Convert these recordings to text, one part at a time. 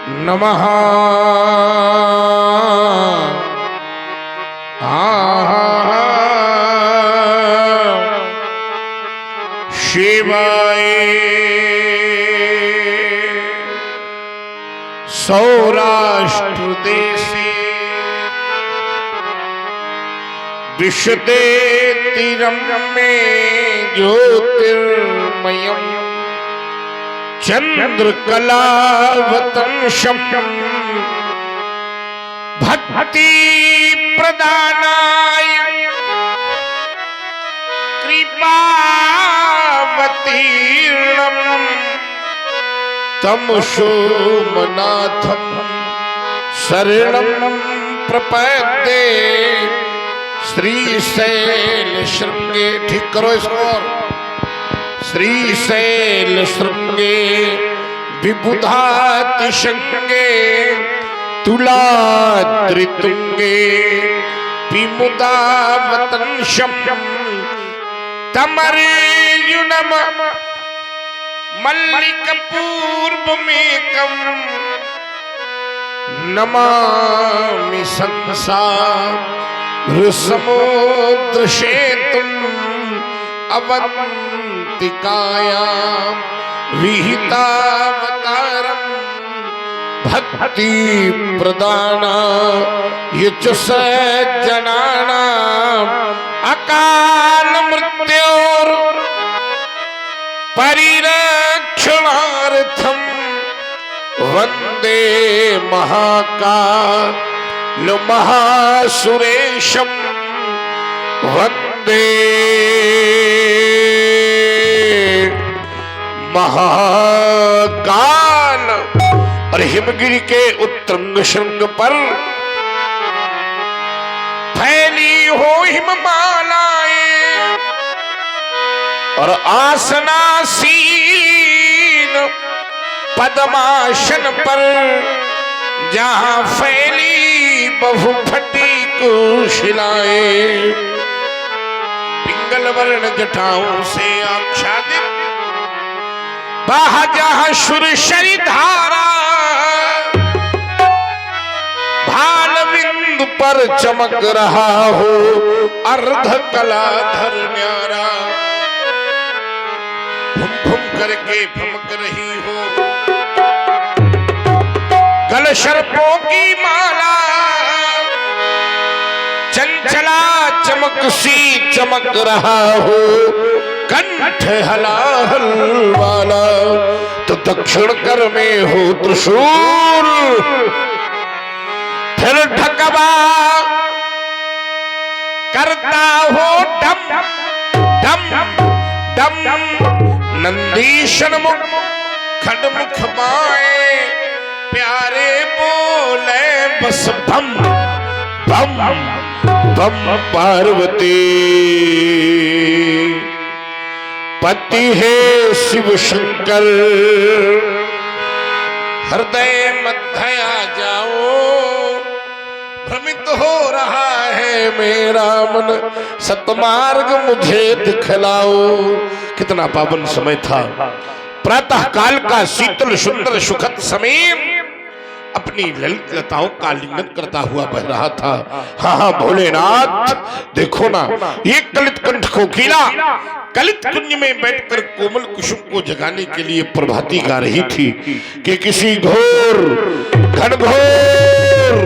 नमः शिवाय। सौराष्ट्र देशे विशते तीरम में ज्योतिर्मयम् चंद्रकलावतंशम भक्ति प्रदानाय कृपावतीर्णम तम सोमनाथम शरणं प्रपद्ये श्रीशैल श्रृंगे। ठीक करो इसको। श्रीशैल श्रृंगे विबुधातिशंगे तुलाद्रितुंगे विमुदावतंशम तमरेयुनम मल्लिकपूर्वमेकं नमामि संसारसमुद्रसेतुं अवंतिकायां विहितावतारं भक्ति प्रदानाय च सज्जनानां अकाल मृत्योर् परिरक्षणार्थं वंदे महाकाल महासुरेशं वंदे महाकाल। और हिमगिरी के उत्तुंग शृंग पर फैली हो हिममालाएं और आसनासीन पद्मासन पर जहां फैली बहुफटी कुशिलाएं पिंगल वर्ण जटाओं से आच्छादित जहां सुरशरी धारा भाल बिंदु पर चमक रहा हो अर्ध कलाधर न्यारा भुम भुम करके भमक रही हो गल सर्पों की माला चंचला चमक सी चमक रहा हो कंठ हलाहल वाला तो दक्षिण कर में हो त्रिशूल फिर ढकवा करता हो डम डम डम नंदीशन मुख खडमुख बाए प्यारे बोले बस बम बम बम पार्वती पति है शिव शंकर हृदय मध्य आ जाओ भ्रमित हो रहा है मेरा मन सतमार्ग मुझे दिखलाओ। कितना पावन समय था। प्रातः काल का शीतल सुंदर सुखद समय अपनी ललित लताओं का आलिंगन करता हुआ बह रहा था। हाँ भोलेनाथ देखो ना, ये कलित कंठ कोकिला कलित कुंज में बैठकर कोमल कुसुम को जगाने के लिए प्रभाती गा रही थी कि किसी घोर घनघोर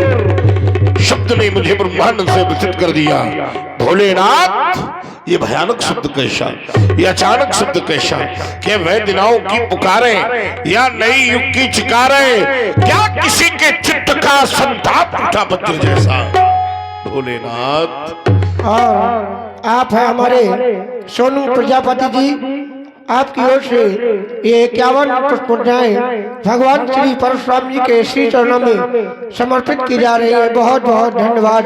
शब्द ने मुझे ब्रह्मांड से विचलित कर दिया। भोलेनाथ ये भयानक शब्द कैसा, ये अचानक शब्द कैसा? क्या वह दिनाओं की पुकारे या नई युग की चिकारे? क्या किसी के चित्त का संताप उठा पत्र जैसा? भोलेनाथ और आप है हमारे सोनू प्रजापति जी, आपकी ओर से ये 51 पुष्पांजलि भगवान श्री परशुराम जी के श्री चरणों में समर्पित की जा रही है। बहुत बहुत धन्यवाद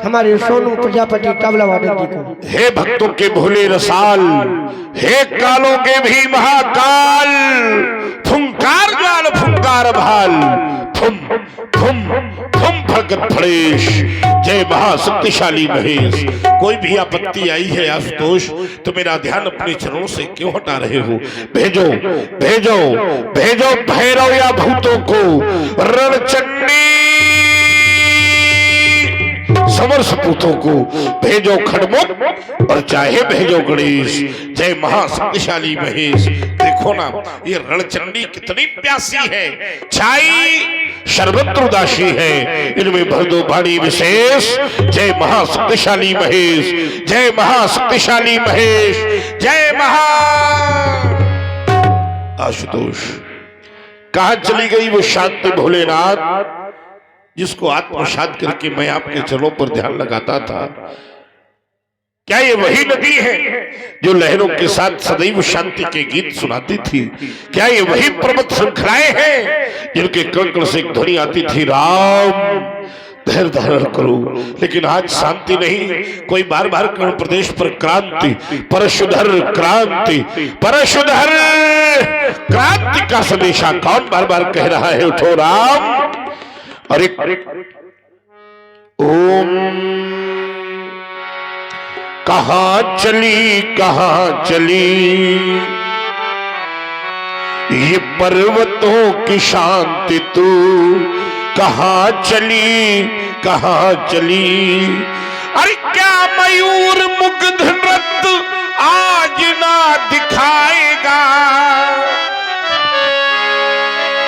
हमारे सोनू प्रजापति तबला वादक जी को। हे भक्तों के भोले रसाल, हे कालों के भी महाकाल, फुंकार ज्वाल फुंकार भाल, फुम फुम फुम भड़कत फणेश, जय महाशक्तिशाली महेश। कोई भी आपत्ति आई है आशुतोष तो मेरा ध्यान अपने चरणों से क्यों हटा रहे हो? भेजो भेजो भेजो भैरव या भूतों को, रणचंडी समर सपूतों को भेजो खड़मुख, और चाहे भेजो गणेश, जय महाशक्तिशाली महेश। देखो ना ये रणचंडी कितनी प्यासी है, छाई सर्वत्र उदासी है, इनमें भर दो वाणी विशेष, जय महाशक्तिशाली महेश, जय महाशक्तिशाली महेश, जय महा। आशुतोष कहां चली गई वो शांति भोलेनाथ जिसको आत्मसात करके मैं आपके चरणों पर ध्यान लगाता था? क्या ये वही नदी है जो लहरों के साथ सदैव शांति के गीत सुनाती थी? क्या ये वही पर्वत श्रृंखलाएं हैं जिनके कण कण से एक ध्वनि आती थी, राम धैर्य धारण करो? लेकिन आज शांति नहीं, कोई बार बार कर्ण प्रदेश पर क्रांति, परशुधर क्रांति, परशुधर क्रांति का संदेशा कौन बार बार कह रहा है? उठो राम। अरे ओम कहां चली ये पर्वतों की शांति, तू कहां चली? अरे क्या मयूर मुग्ध नृत्य आज ना दिखाएगा?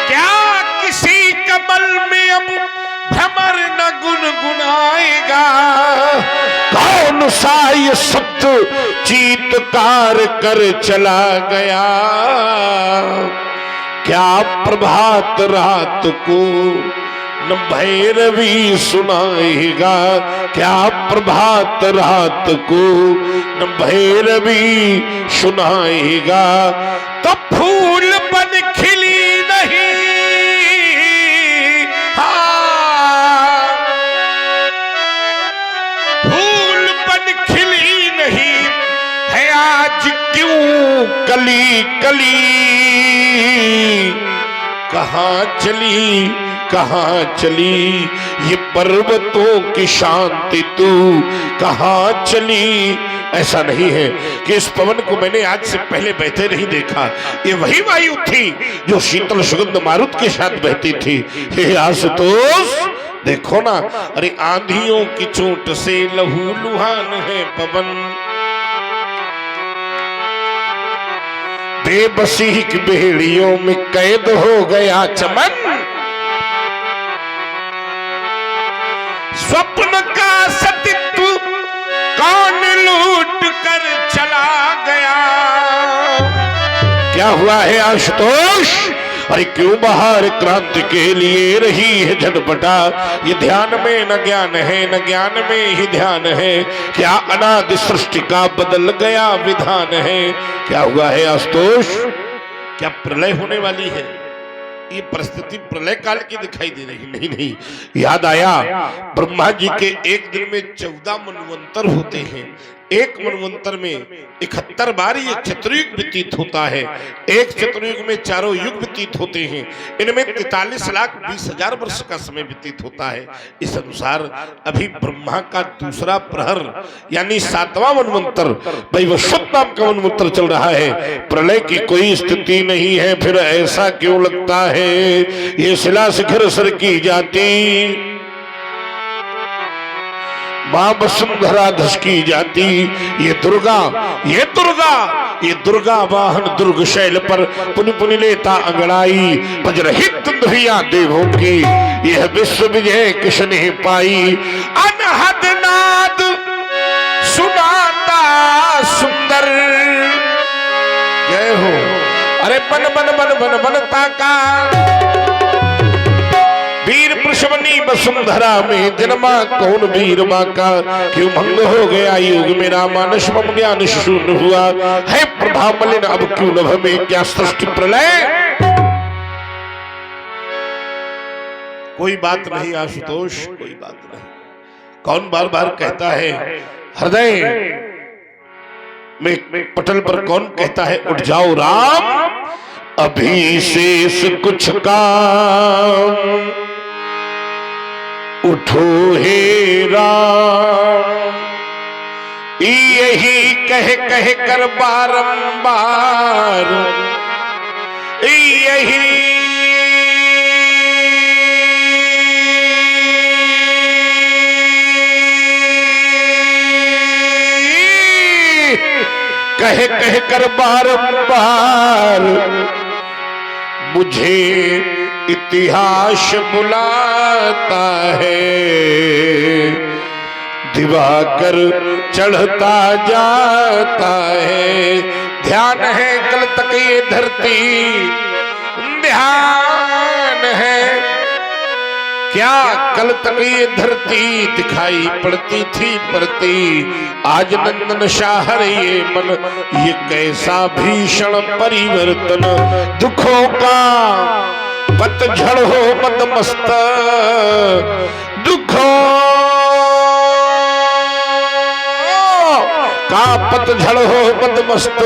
क्या किसी कमल में अब भ्रमर न गुनगुनाएगा? कौन सा ये सप्त चीत्कार कर चला गया? क्या प्रभात रात को न भैरवी सुनाएगा? क्या प्रभात रात को न भैरवी सुनाएगा? तो फूल बन खिली नहीं, हाँ फूल बन खिली नहीं है आज क्यों कली कली? कहां चली ये पर्वतों की शांति, तू कहां चली? ऐसा नहीं है कि इस पवन को मैंने आज से पहले बहते नहीं देखा, ये वही वायु थी जो शीतल सुगंध मारुत के साथ बहती थी। हे आशुतोष देखो ना, अरे आंधियों की चोट से लहू लुहान है पवन, बेबसी की बेड़ियों में कैद हो गया चमन, स्वप्न का सतित्व कौन लूट कर चला गया? क्या हुआ है आशुतोष? अरे क्यों बाहर क्रांति के लिए रही है झटपटा? ये ध्यान में न ज्ञान है, न ज्ञान में ही ध्यान है। क्या अनादि सृष्टि का बदल गया विधान है? क्या हुआ है आशुतोष? क्या प्रलय होने वाली है? ये परिस्थिति प्रलय काल की दिखाई दे रही? नहीं, याद आया ब्रह्मा जी के एक दिन में 14 मनवंतर होते हैं। एक मनवंतर में 71 बार ये चतुर्युग व्यतीत होता है। एक चतुर्युग में चारों युग व्यतीत होते हैं। इनमें 43,20,000 वर्ष का समय व्यतीत होता है। इस अनुसार अभी ब्रह्मा का दूसरा प्रहर यानी 7वां मनवंतर वैवस्वत नाम का मनवंतर चल रहा है। प्रलय की कोई स्थिति नहीं है, फिर ऐसा क्यों लगता है ये शिला शिखर सर की जाती, मां वसुंधरा धसकी जाती। ये दुर्गा वाहन दुर्ग शैल पर पुनि पुनि लेता अंगड़ाई, वज्रहित दुंदभिया देवों की यह विश्व विजय किसने पाई। अनहद नाद सुनाता सुंदर, जय हो। अरे बन बन बन बन बनता का वीर पुरुषवनी वसुंधरा में जन्मा कौन वीर माँ का? क्यों भंग हो गया युग मेरा, मानस मम ज्ञान शून्य हुआ है प्रभा मलिन अब क्यों नभ में? क्या सृष्टि प्रलय? कोई बात नहीं आशुतोष, कोई बात नहीं। कौन बार बार कहता है हृदय में पटल पर, कौन कहता है उठ जाओ राम, अभी शेष कुछ काम, उठ उठो हे राम, यही कह कह कर बारंबार यही कह कह कर बारंबार मुझे इतिहास बुलाता है, दिवाकर चढ़ता जाता है। ध्यान है कल तक ये धरती, ध्यान है क्या कल तक ये धरती दिखाई पड़ती थी पड़ती, आज नंदन शाहर ये मन, ये कैसा भीषण परिवर्तन। दुखों का पतझड़ हो मदमस्त, दुखों का पतझड़ हो मदमस्त,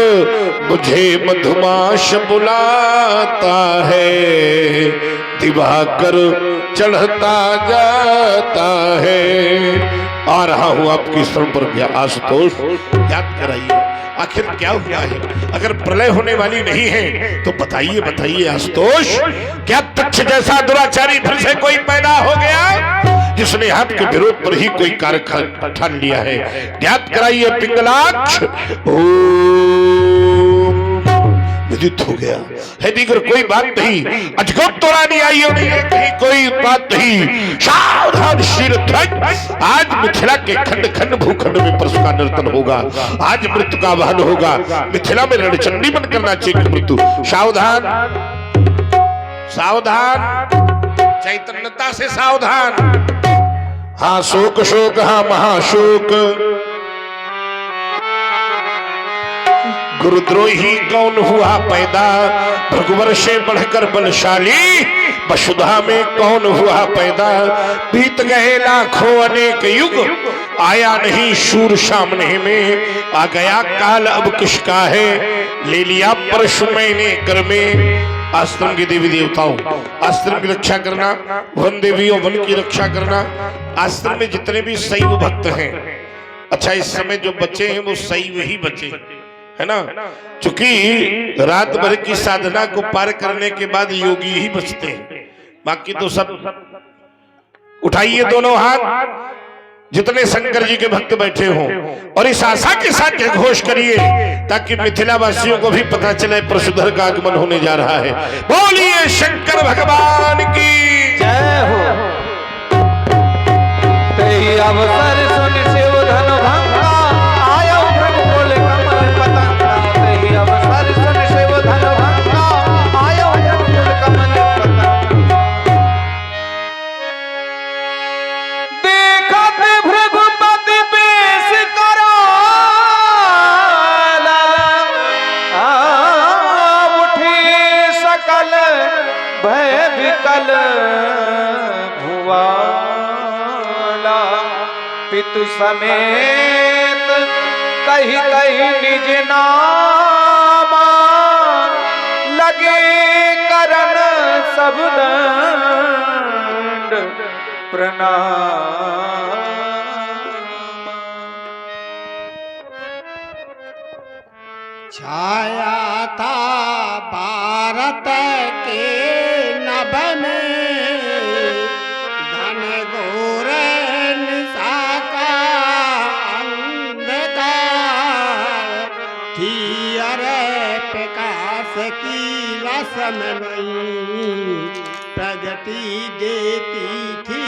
मुझे मधुमाश बुलाता है, दिवाकर चढ़ता जाता है। आ रहा हूं आपकी शरण पर आशुतोष, याद कराइए आखिर क्या हुआ है। अगर प्रलय होने वाली नहीं है तो बताइए बताइए आशुतोष, क्या तक्ष जैसा दुराचारी फिर से कोई पैदा हो गया जिसने हाथ के विरोध पर ही कोई कार्य ठान लिया है। याद कराइए पिंगलाक्ष, विदित हो गया है, दीगर कोई बात नहीं, अजगब तो रानी आई नहीं है, कहीं कोई बात नहीं। सावधान शीर ध्वज, आज मिथिला के खंड खंड भूखंड में परशु का नर्तन होगा, आज मृत्यु का वाहन होगा। मिथिला में रणचंडी बन करना चाहिए मृत्यु। सावधान सावधान, चैतन्यता से सावधान। हाँ शोक शोक, हाँ महाशोक। गुरुद्रोही कौन हुआ पैदा, भृगुवर से बढ़कर बलशाली, वसुधा में कौन हुआ पैदा। बीत गए लाखों अनेक युग, आया नहीं शूर सामने में, आ गया काल अब किसका है, ले लिया परशु मैंने कर में। आश्रम के देवी देवताओं, आश्रम की रक्षा करना, वन देवियों वन की रक्षा करना। आश्रम में जितने भी शैव भक्त हैं, अच्छा इस समय जो बच्चे हैं वो शैव ही बचे है ना, चूंकि रात भर की साधना को पार करने के बाद योगी ही बचते हैं, बाकी तो सब। उठाइए दोनों हाथ जितने शंकर जी के भक्त बैठे हों और इस आशा के साथ घोष करिए ताकि मिथिला वासियों को भी पता चले परशुधर का आगमन होने जा रहा है। बोलिए शंकर भगवान की जय हो। तेरी अवसर सुन शिव धन भंगा, आयो भृगुकुल कमल पतंगा। तेरी अवसर सुन शिव धन भंगा, आयो भृगुकुल कमल पतंगा। देखत भृगुपति बेश करो, उठी सकल भय विकल भुआ, पितु समेत कही कही निज नामा, लगे करन सब दंड प्रणाम। छाया था भारत के नभ में, घनघोर निशा का अंधकार, थी अरे प्रकाश की रसम नहीं, प्रगति देती थी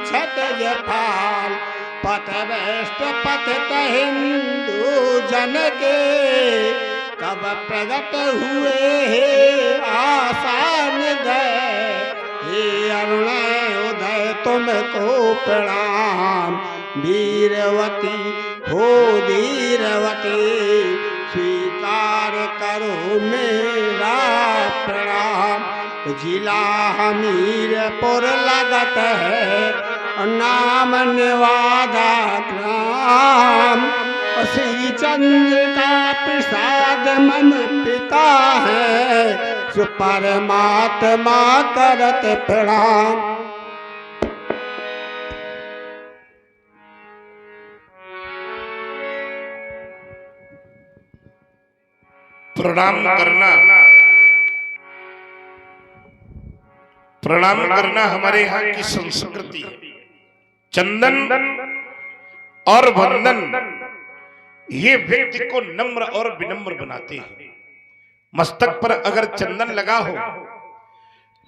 छतज फाल। पथ वेष्ट पथ हिंदू जन के, कब प्रगट हुए आसान दय। हे अरुण उदय तुमको प्रणाम, वीरवती हो धीरवती, स्वीकार करो मेरा प्रणाम। जिला हमीरपुर लगत है, नाम निवादा ग्राम। श्री चंद्र का प्रसाद मम पिता है, परमात्मा करत प्रणाम। प्रणाम करना हमारे यहाँ की संस्कृति है। चंदन और वंदन ये व्यक्ति को नम्र और विनम्र बनाते हैं। मस्तक पर अगर चंदन लगा हो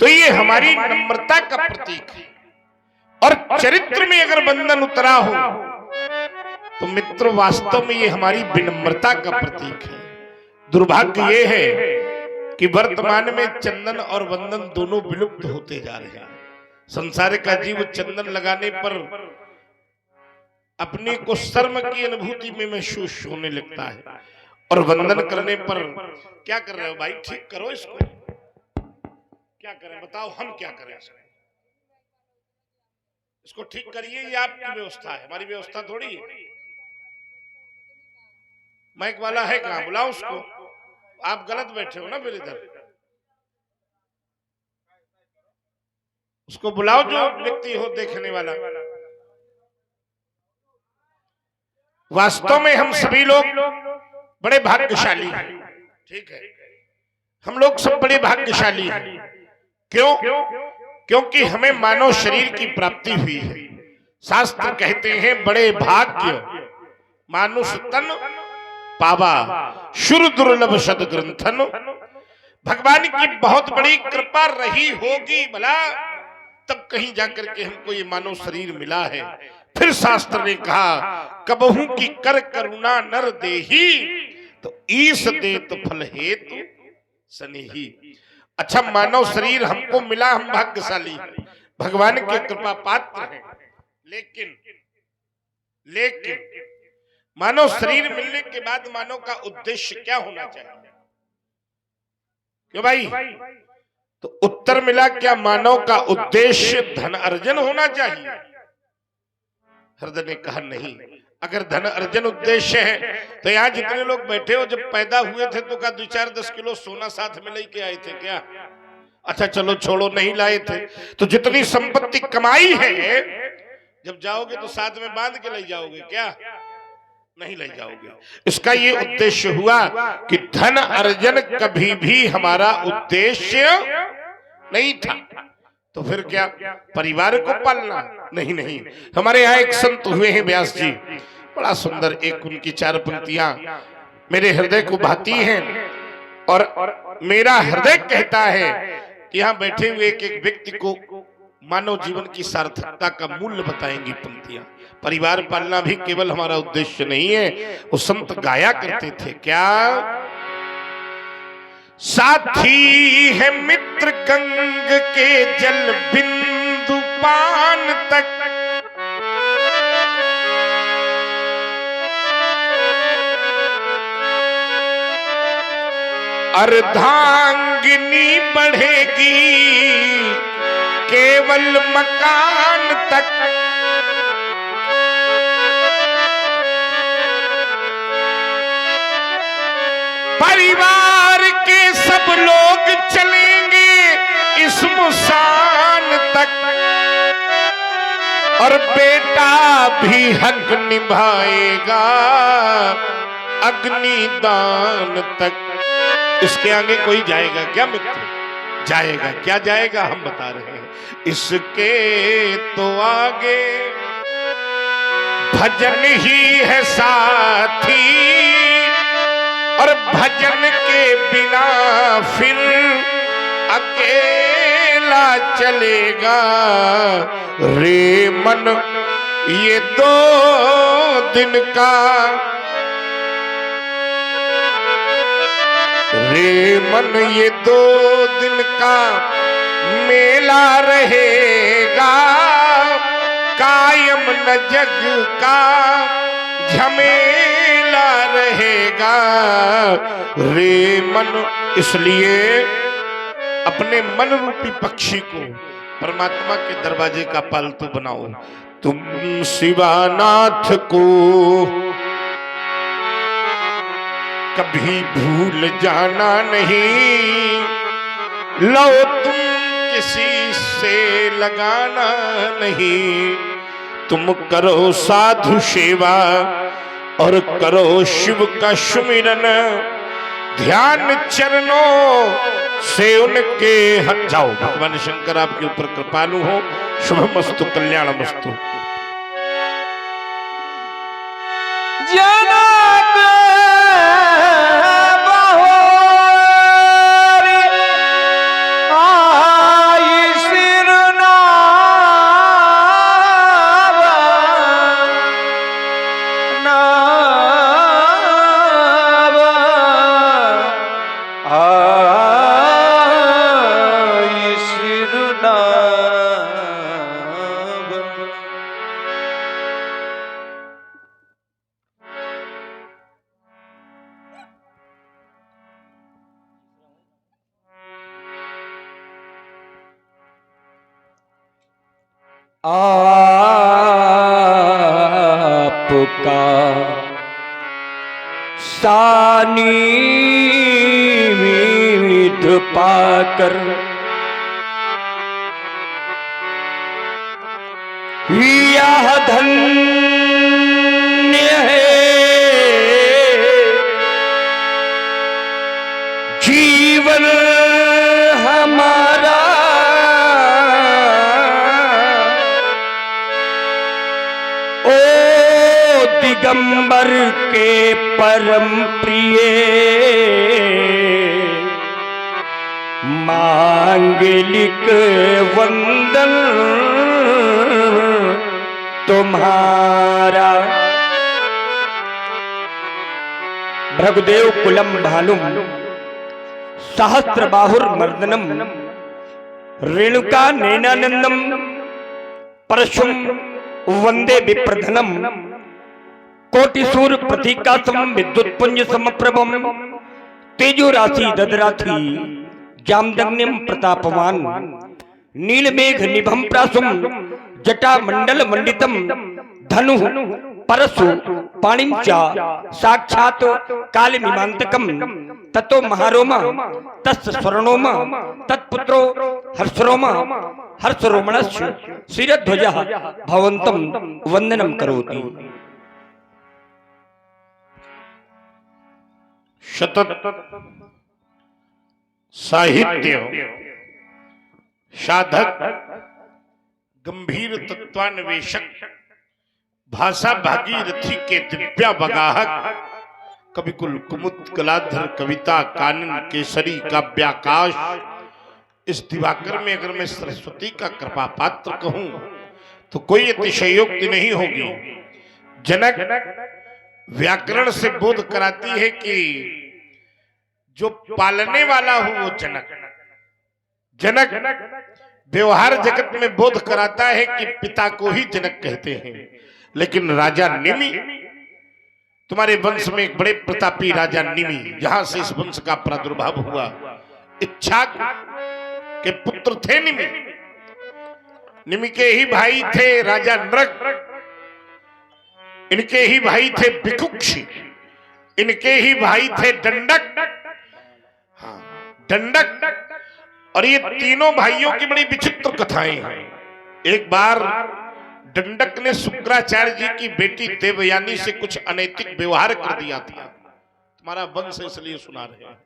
तो ये हमारी नम्रता का प्रतीक है, और चरित्र में अगर बंधन उतरा हो तो मित्र वास्तव में ये हमारी विनम्रता का प्रतीक है। दुर्भाग्य ये है कि वर्तमान में चंदन और वंदन दोनों विलुप्त होते जा रहे हैं। संसार का जीव चंदन लगाने पर अपने को शर्म की अनुभूति में महसूस होने लगता है, और वंदन करने पर क्या कर रहे हो भाई, ठीक करो इसको, क्या करें बताओ, हम क्या करें इसको ठीक करिए, ये आपकी व्यवस्था है, हमारी व्यवस्था थोड़ी है। माइक वाला है कहां, बुलाओ उसको, आप गलत बैठे हो ना मेरे इधर, उसको बुलाओ जो व्यक्ति हो देखने वाला। वास्तव में हम सभी लोग बड़े भाग्यशाली हैं, ठीक है, हम लोग सब बड़े भाग्यशाली हैं। क्यों? क्योंकि हमें मानव शरीर की प्राप्ति हुई है। शास्त्र कहते हैं बड़े भाग्य मानुष तन पावा, शुर दुर्लभ सद ग्रंथन। भगवान की बहुत बड़ी कृपा रही होगी भला, तब कहीं जाकर के हमको ये मानव शरीर मिला है। फिर शास्त्र ने कहा कबहू की कर करुणा नर देही, तो ईश देत फल हेतु सनेही। अच्छा, मानव शरीर हमको मिला, हम भाग्यशाली हैं, भगवान की कृपा पात्र हैं। लेकिन मानव शरीर मिलने के बाद मानव का उद्देश्य क्या होना चाहिए? क्यों भाई? तो उत्तर मिला, क्या मानव का उद्देश्य धन अर्जन होना चाहिए? हृदय ने कहा नहीं। अगर धन अर्जन उद्देश्य है तो यहाँ जितने लोग बैठे हो जब पैदा हुए थे तो क्या 2-4-10 किलो सोना साथ में लेके आए थे क्या? अच्छा चलो छोड़ो, नहीं लाए थे तो जितनी संपत्ति कमाई है जब जाओगे तो साथ में बांध के ले जाओगे क्या? नहीं ले जाओगे। इसका ये उद्देश्य हुआ कि धन अर्जन कभी भी हमारा उद्देश्य नहीं था। तो फिर क्या परिवार को पालना? नहीं। हमारे यहाँ एक संत हुए हैं व्यास जी, बड़ा सुंदर, एक उनकी 4 पंक्तियां मेरे हृदय को भाती हैं, और मेरा हृदय कहता है कि यहाँ बैठे हुए एक व्यक्ति को मानव जीवन की सार्थकता का मूल्य बताएंगी पंक्तियां। परिवार पालना भी केवल हमारा उद्देश्य नहीं है। वो संत गाया करते थे क्या? साथी है मित्र गंग के जल बिंदु पान तक, अर्धांगिनी बढ़ेगी केवल मकान तक। परिवार के सब लोग चलेंगे इस मुसान तक, और बेटा भी हक निभाएगा अग्निदान तक। इसके आगे कोई जाएगा क्या मित्र? जाएगा। क्या जाएगा हम बता रहे हैं। इसके तो आगे भजन ही है साथी, और भजन के बिना फिर अकेला चलेगा रे मन ये 2 दिन का, रे मन ये 2 दिन का मेला रहेगा, कायम न जग का झमेला रहेगा रे मन। इसलिए अपने मन रूपी पक्षी को परमात्मा के दरवाजे का पालतू बनाओ। तुम शिवानाथ को कभी भूल जाना नहीं, लो तुम किसी से लगाना नहीं। तुम करो साधु सेवा और करो शिव का सुमिरन, ध्यान चरणों से उनके हट जाओ। भगवान शंकर आपके ऊपर कृपालु हो। शुभमस्तु, कल्याणमस्तु। जनक आपका सानिध्य पाकर यह धन्य है जीवन हमारा। ओ दिगंबर के परम प्रिय मांगलिक वंदन तुम्हारा। भृगुदेव कुलम भानुम सहस्र बाहुर्मर्दनम रेणुका नैनानंदम परशुम वंदे विप्रधनम कोटिसूर प्रतीकासम विद्युत्पुंज समप्रभम तेजो राशि ददराथी जामदग्निम प्रतापवान नीलमेघ निभम प्रासुम जटा मंडल मंडितम धनु परशु पाणिम च साक्षात् कालमीमांतकम ततो महारोमा तस् स्वर्णोमा तत्पुत्रो हर्षरोमा हर्षरोमणस्य शिरध्वजः भवन्तं वंदनं करोति। शतत साहित्य साधक गंभीर तत्वान्वेषक भाषा भागीरथी के दिव्या बगाहक कविकुल कुमुद कलाधर कविता कानन केसरी काव्याकाश इस दिवाकर में अगर मैं सरस्वती का कृपा पात्र कहूं तो कोई अतिशयोक्ति नहीं होगी। जनक व्याकरण से बोध कराती है कि जो पालने वाला हो वो जनक। जनक व्यवहार जगत में बोध कराता है कि पिता को ही जनक कहते हैं। लेकिन राजा निमि, तुम्हारे वंश में एक बड़े प्रतापी राजा निमि, जहां से इस वंश का प्रादुर्भाव हुआ, इच्छा के पुत्र थे निमि। निमि के ही भाई थे राजा नृग, इनके ही भाई थे बिकुक्षी, इनके ही भाई थे दंडक। हाँ, दंडक। और ये तीनों भाइयों की बड़ी विचित्र कथाएं हैं। एक बार दंडक ने शुक्राचार्य जी की बेटी देवयानी से कुछ अनैतिक व्यवहार कर दिया था। तुम्हारा वंश इसलिए सुना रहे हैं।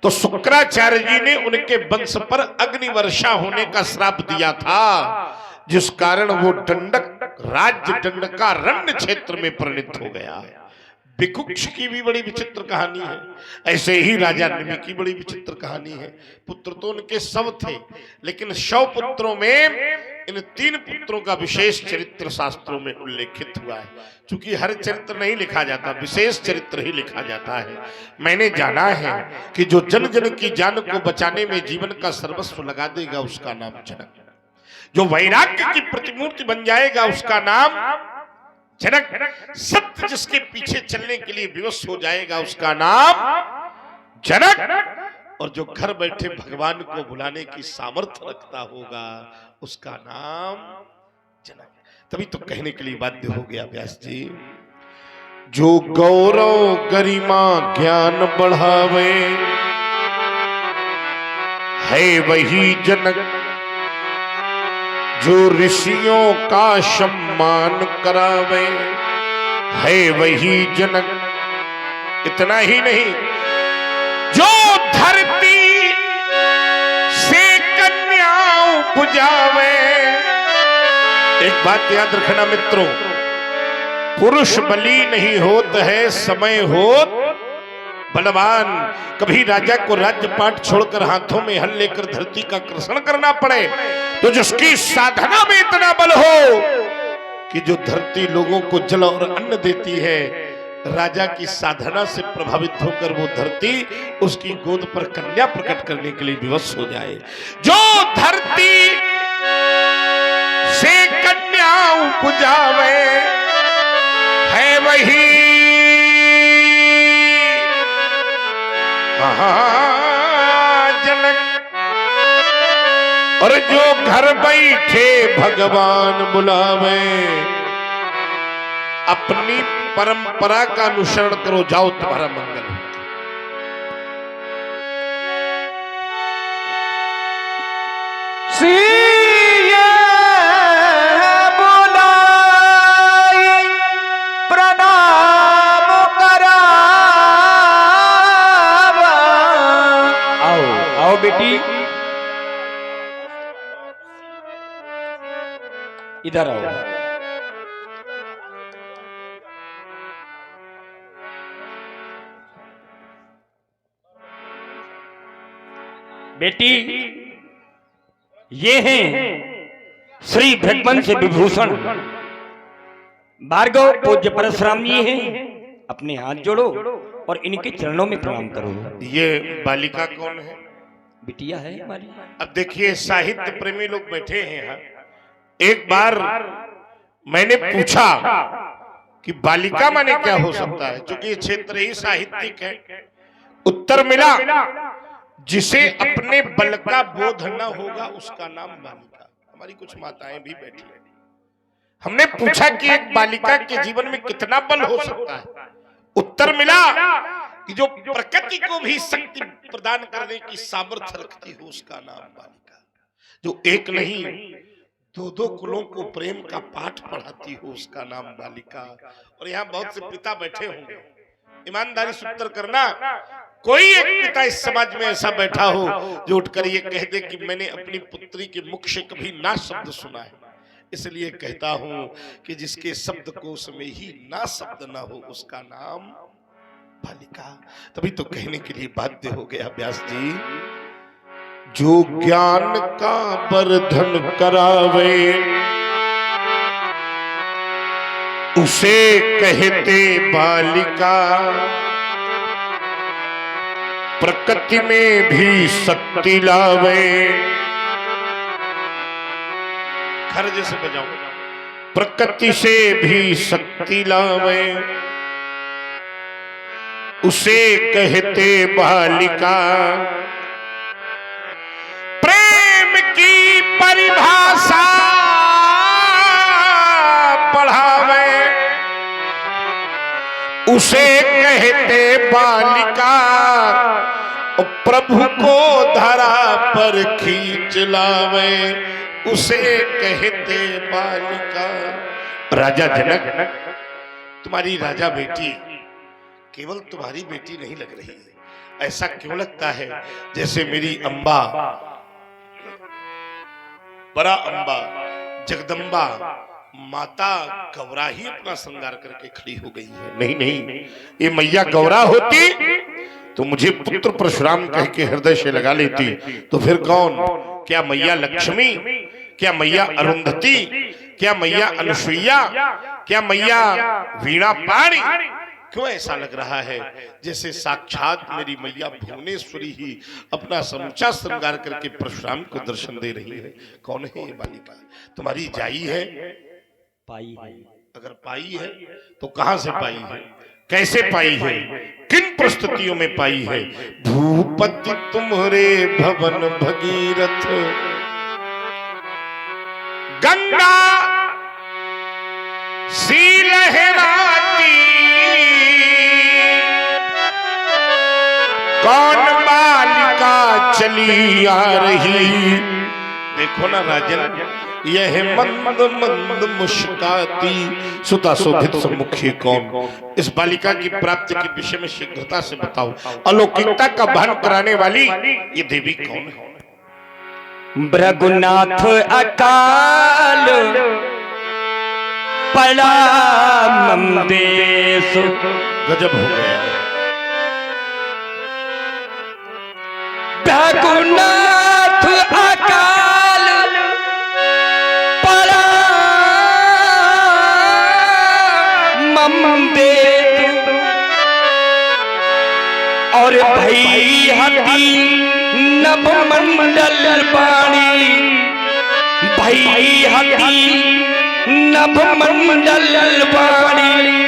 तो शुक्राचार्य जी ने उनके वंश पर अग्नि वर्षा होने का श्राप दिया था, जिस कारण वो दंडक राज्य दंडकारण्य क्षेत्र में परिणत हो गया। बिकुक्ष की भी बड़ी विचित्र कहानी है, ऐसे ही राजा निमि की बड़ी विचित्र कहानी है। पुत्र तो उनके सब थे, लेकिन 100 पुत्रों में इन 3 पुत्रों का विशेष चरित्र शास्त्रों में उल्लेखित हुआ है। क्योंकि हर चरित्र नहीं लिखा जाता, विशेष चरित्र ही लिखा जाता है। मैंने जाना है कि जो जन जन की जान को बचाने में जीवन का सर्वस्व लगा देगा उसका नाम जनक। जो वैराग्य की प्रतिमूर्ति बन जाएगा उसका नाम जनक। सत्य जिसके पीछे चलने के लिए विवश हो जाएगा उसका नाम जनक। और जो घर बैठे भगवान को बुलाने की सामर्थ्य रखता होगा उसका नाम जनक। तभी तो कहने के लिए बाध्य हो गया व्यास जी, जो गौरव गरिमा ज्ञान बढ़ावे है वही जनक, जो ऋषियों का सम्मान करावे है वही जनक। इतना ही नहीं, उपजावे। एक बात याद रखना मित्रों, पुरुष बली नहीं होत है, समय होत बलवान। कभी राजा को राज्यपाट छोड़कर हाथों में हल लेकर धरती का कर्षण करना पड़े, तो जिसकी साधना में इतना बल हो कि जो धरती लोगों को जल और अन्न देती है, राजा की साधना से प्रभावित होकर वो धरती उसकी गोद पर कन्या प्रकट करने के लिए विवश हो जाए। जो धरती से कन्या उपजावे है वही जनक, और जो घर बैठे भगवान बुलावे। अपनी परंपरा का अनुसरण करो, जाओ तुम्हारा मंगल हो। सिया बुलाई प्रणाम करावा। आओ आओ बेटी, इधर आओ। बेटी, ये हैं श्री भृगवंश विभूषण भार्गव पूज्य परशुराम जी हैं। अपने हाथ जोड़ो और इनके चरणों में प्रणाम करो। ये बालिका कौन है? बिटिया है हमारी। अब देखिए, साहित्य प्रेमी लोग बैठे हैं यहाँ। एक बार मैंने पूछा कि बालिका माने क्या हो सकता है, क्योंकि ये क्षेत्र ही साहित्यिक है। उत्तर मिला, जिसे अपने बल का बोध न होगा उसका नाम बालिका। हमारी कुछ माताएं भी बैठी हैं। हमने पूछा कि एक बालिका के जीवन में कितना बल हो सकता है। उत्तर मिला कि जो प्रकृति को भी शक्ति प्रदान करने की सामर्थ्य रखती हो उसका नाम बालिका। जो एक नहीं दो दो कुलों को प्रेम का पाठ पढ़ाती हो उसका नाम बालिका। और यहाँ बहुत से पिता बैठे होंगे, ईमानदारी से उत्तर करना। कोई एक पिता इस समाज में ऐसा बैठा हो जो उठकर ये कह दे कि मैंने अपनी पुत्री के मुख से कभी ना शब्द सुना है, इसलिए कहता हूं कि जिसके शब्द कोश में ही ना शब्द ना हो उसका नाम बालिका। तभी तो कहने के लिए बाध्य हो गया व्यास जी, जो ज्ञान का वर्धन करावे उसे कहते बालिका। प्रकृति में भी शक्ति लावे। खर्ज से बजाओ। प्रकृति से भी शक्ति लावे उसे कहते बालिका। प्रेम की परिभाषा पढ़ावे उसे कहते बालिका। प्रभु को धरा पर खींच लावे उसे कहते बालिका। राजा जनक, तुम्हारी राजा बेटी केवल तुम्हारी बेटी नहीं लग रही है। ऐसा क्यों लगता है जैसे मेरी अम्बा, बड़ा अम्बा, जगदम्बा माता गौरा ही अपना श्रृंगार करके खड़ी हो गई है। नहीं नहीं, ये मैया गौरा होती तो मुझे पुत्र परशुराम कह के हृदय से लगा लेती। तो फिर कौन? क्या मैया लक्ष्मी? क्या मैया अरुंधति? क्या मैया अनुसुईया? क्या मैया वीणा पाणी? क्यों ऐसा लग रहा है जैसे साक्षात मेरी मैया भुवनेश्वरी ही अपना समूचा श्रृंगार करके परशुराम को दर्शन दे रही है। कौन है ये बालिका? तुम्हारी जाई है? पाई है। अगर पाई है तो कहां से पाई है, कैसे पाई है, किन परिस्थितियों में पाई है? भूपति तुम्हारे भवन भगीरथ गंगा सी लहराती। कौन बालिका चली आ रही? देखो ना राजन, यह मंद मंद मुस्काती सुता शोभित सम्मुखी कौन? इस बालिका की प्राप्ति के विषय में शीघ्रता से बताओ। अलौकिकता का भान कराने वाली ये देवी कौन है? भृगुनाथ अकाल पड़ा मंदेश। गजब हो गया। भृगुनाथ अकाल पड़ा मंदेश और भई हती नभ मंडल बाणी, भई हती नभ मंडल बाणी।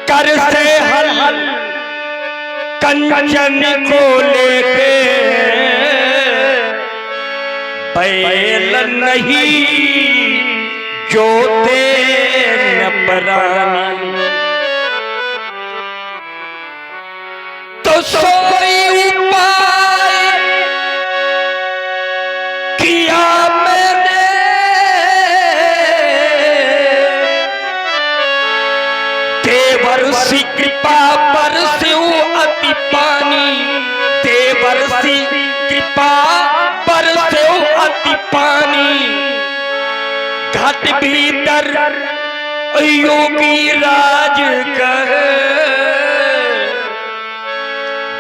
कर से हल कंचन को लेके बैल नहीं जोते न प्राणी। तो सोई उपाय किया मैंने, देवर्षि कृपा बरस्यु अति पानी, देवर्षि कृपा बरस्यु अति पानी। घट भीतर योगी राज कहे,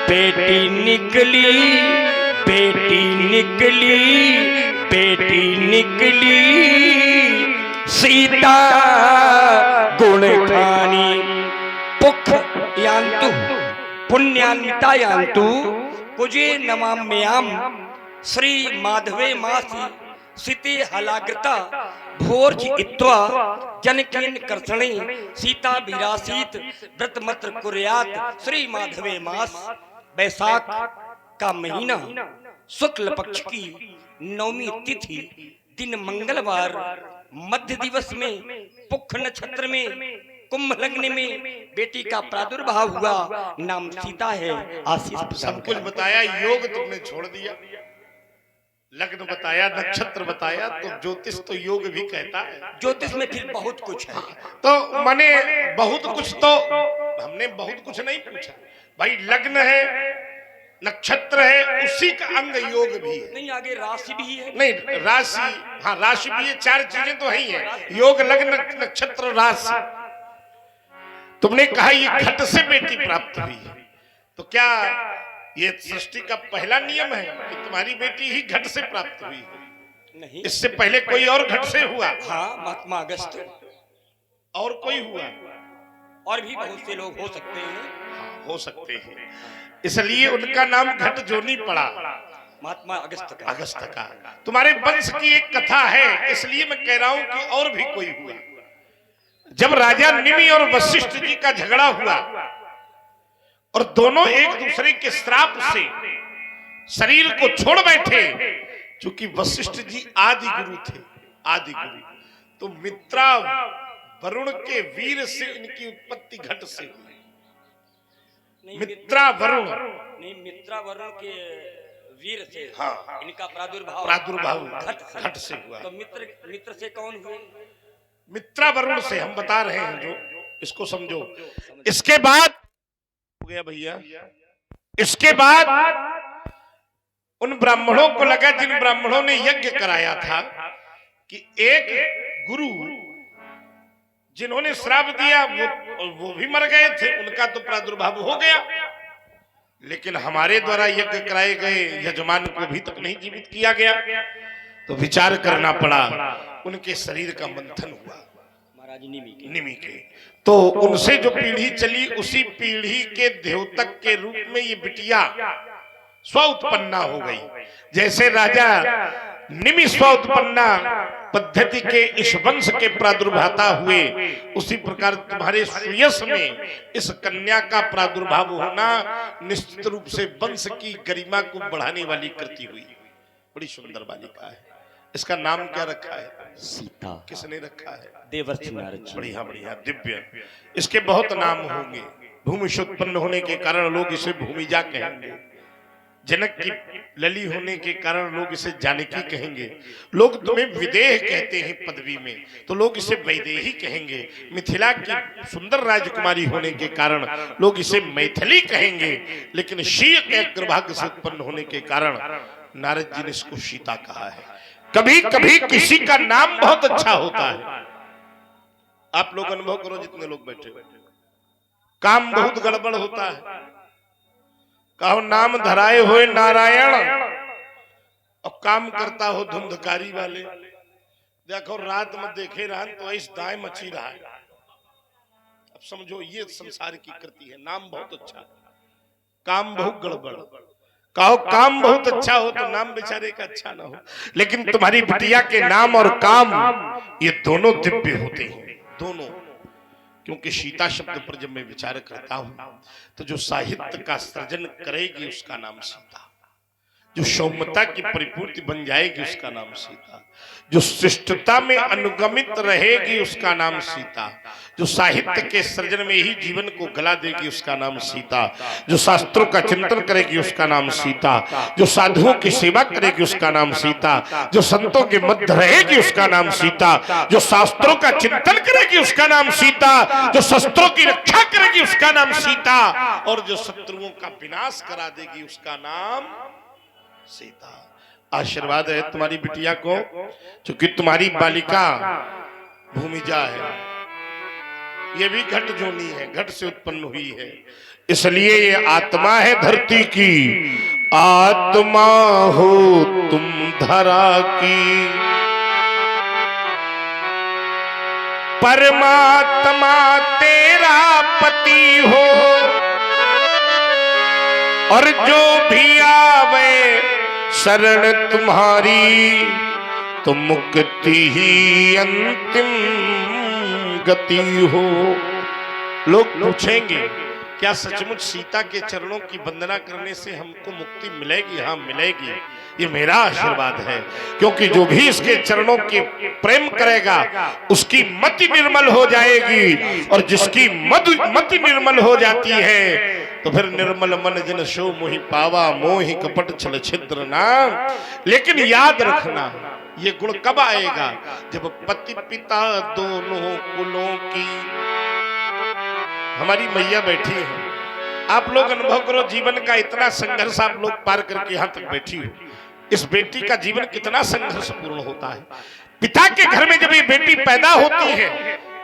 बेटी निकली, बेटी निकली, बेटी निकली सीता गुण खानी। पुख यान्तु पुण्यान्विता यान्तु कुजे नमाम्याम श्री माधवे मासी सीते हलाग्रता भोर्ज इत्वा जनकेन कर्षणे सीता विरासीत व्रतमत्र कुर्यात। श्री माधवे मास बैसाख का महीना शुक्ल पक्ष की नवमी तिथि दिन मंगलवार मध्य दिवस में पुख नक्षत्र में कुंभ लग्न में बेटी का प्रादुर्भाव हुआ। नाम सीता है। आशीष सब कुछ बताया, योग तुमने छोड़ दिया। लग्न बताया, नक्षत्र बताया, तो ज्योतिष तो योग भी कहता है। ज्योतिष में फिर बहुत कुछ है। तो माने बहुत कुछ, तो हमने बहुत कुछ नहीं पूछा भाई। लग्न है, नक्षत्र है, उसी का अंग योग भी है। नहीं, आगे राशि भी है। नहीं, राशि, हाँ राशि भी है। चार चीजें तो है ही है, योग, लग्न, नक्षत्र, राशि। तुमने कहा ये घट से बेटी प्राप्त हुई है, तो क्या ये सृष्टि का पहला नियम है कि तुम्हारी बेटी ही घट से प्राप्त हुई है? नहीं, इससे पहले कोई और घट से हुआ? हाँ, महात्मा अगस्त और कोई हुआ? और भी बहुत से लोग हो सकते हैं। हाँ, हो सकते हैं, इसलिए उनका नाम घट जोनी पड़ा, महात्मा अगस्त का। अगस्त का। तुम्हारे वंश की एक कथा है, इसलिए मैं कह रहा हूं कि और भी कोई हुआ। जब राजा निमि और वशिष्ठ जी का झगड़ा हुआ और दोनों एक दूसरे के श्राप से शरीर को छोड़ बैठे, क्योंकि वशिष्ठ जी आदि गुरु थे, आदि गुरु, तो मित्रा वरुण के वीर से इनकी उत्पत्ति घट से हुई। मित्रा वरुण, नहीं, मित्रा वरुण के वीर से, हाँ, इनका प्रादुर्भाव घट से हुआ। तो मित्र से कौन हुए? मित्रा वरुण से हम बता रहे हैं, जो इसको समझो। इसके बाद हो गया भैया, इसके बाद उन ब्राह्मणों को लगा, जिन ब्राह्मणों ने यज्ञ कराया था, कि एक गुरु जिन्होंने श्राप दिया वो भी मर गए थे, उनका तो प्रादुर्भाव हो गया, लेकिन हमारे द्वारा यज्ञ कराए गए यजमान को भी तक नहीं जीवित किया गया। तो विचार करना पड़ा, उनके शरीर का मंथन हुआ महाराज निमि के। तो उनसे जो पीढ़ी चली, उसी पीढ़ी के द्योतक के रूप में ये बिटिया स्व उत्पन्ना हो गई। जैसे राजा निमि स्व उत्पन्ना पद्धति के इस वंश के प्रादुर्भाता हुए, उसी प्रकार तुम्हारे सुयश में इस कन्या का प्रादुर्भाव होना निश्चित रूप से वंश की गरिमा को बढ़ाने वाली कृति हुई। बड़ी सुंदर बालिका है। इसका नाम क्या रखा है? सीता। किसने रखा है? देवर्षि नारद जी। बढ़िया बढ़िया, दिव्य। इसके बहुत नाम होंगे। भूमि से उत्पन्न होने के कारण लोग इसे भूमिजा कहेंगे, जनक की लली होने के कारण लोग इसे जानकी कहेंगे, लोग तुम्हें विदेह कहते हैं पदवी में, तो लोग इसे वैदेही कहेंगे। मिथिला की सुंदर राजकुमारी होने के कारण लोग इसे मैथिली कहेंगे, लेकिन शीय के अग्रभाग से उत्पन्न होने के कारण नारद जी ने इसको सीता कहा है। कभी कभी किसी का नाम बहुत अच्छा होता है। आप लोग अनुभव करो, जितने लोग बैठे हुए, काम बहुत गड़बड़ होता है। कहो नाम धराए हुए नारायण और काम करता हो धुंधकारी वाले। देखो रात में देखे रहन तो इस दाएं मची रहा है। अब समझो ये संसार की कृति है। नाम बहुत अच्छा, काम बहुत गड़बड़। कहो काम बहुत अच्छा हो तो नाम बेचारे का अच्छा ना हो। लेकिन तुम्हारी बिटिया के नाम और काम ये दोनों दिव्य होते हैं, दोनों। क्योंकि सीता शब्द पर जब मैं विचार करता हूं तो जो साहित्य का सृजन करेगी उसका नाम सीता, जो सौम्यता की परिपूर्ति बन जाएगी उसका नाम सीता, जो शिष्टता में अनुगमित रहेगी उसका नाम सीता, जो साहित्य के सृजन में ही जीवन को गला देगी उसका नाम सीता, जो शास्त्रों का चिंतन करेगी उसका नाम सीता, जो साधुओं की सेवा करेगी उसका नाम सीता, जो संतों के मध्य रहेगी उसका नाम सीता, जो शास्त्रों का चिंतन करेगी उसका नाम सीता, जो शस्त्रों की रक्षा करेगी उसका नाम सीता, और जो शत्रुओं का विनाश करा देगी उसका नाम सीता। आशीर्वाद है तुम्हारी बिटिया को, क्योंकि तुम्हारी बालिका भूमिजा है, ये भी घट जोनी है, घट से उत्पन्न हुई है, इसलिए ये आत्मा है धरती की। आत्मा हो तुम धरा की, परमात्मा तेरा पति हो, और जो भी आवे शरण तुम्हारी तो मुक्ति ही अंतिम गति हो। लोग पूछेंगे क्या सचमुच सीता के चरणों की वंदना करने से हमको मुक्ति मिलेगी? हाँ मिलेगी, ये मेरा आशीर्वाद है। क्योंकि जो भी इसके चरणों के प्रेम करेगा उसकी मति निर्मल हो जाएगी, और जिसकी मति निर्मल हो जाती है तो फिर निर्मल मन जन शो मोहि पावा, मोहि कपट छल छिद्र नाम। लेकिन याद रखना ये गुण कब आएगा? जब पति पिता दोनों कुलों की। हमारी मैया बैठी है, आप लोग अनुभव करो, जीवन का इतना संघर्ष आप लोग पार करके यहां तक बैठी हो। इस बेटी का जीवन कितना संघर्षपूर्ण होता है। पिता के घर में जब ये बेटी पैदा होती है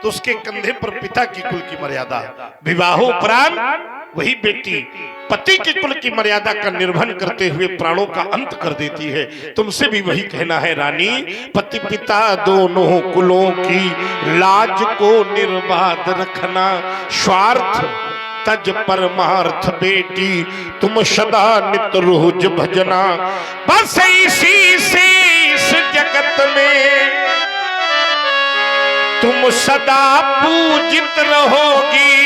तो उसके कंधे पर पिता की कुल की मर्यादा, विवाहोपरांत वही बेटी पति की कुल की मर्यादा का निर्वहन करते हुए प्राणों का अंत कर देती है। तुमसे भी वही कहना है रानी, पति पिता दोनों कुलों की लाज को निर्बाध रखना, स्वार्थ तज परमार्थ बेटी तुम सदा नित रोज भजना। बस इसी से इस जगत में तुम सदा पूजित रहोगी,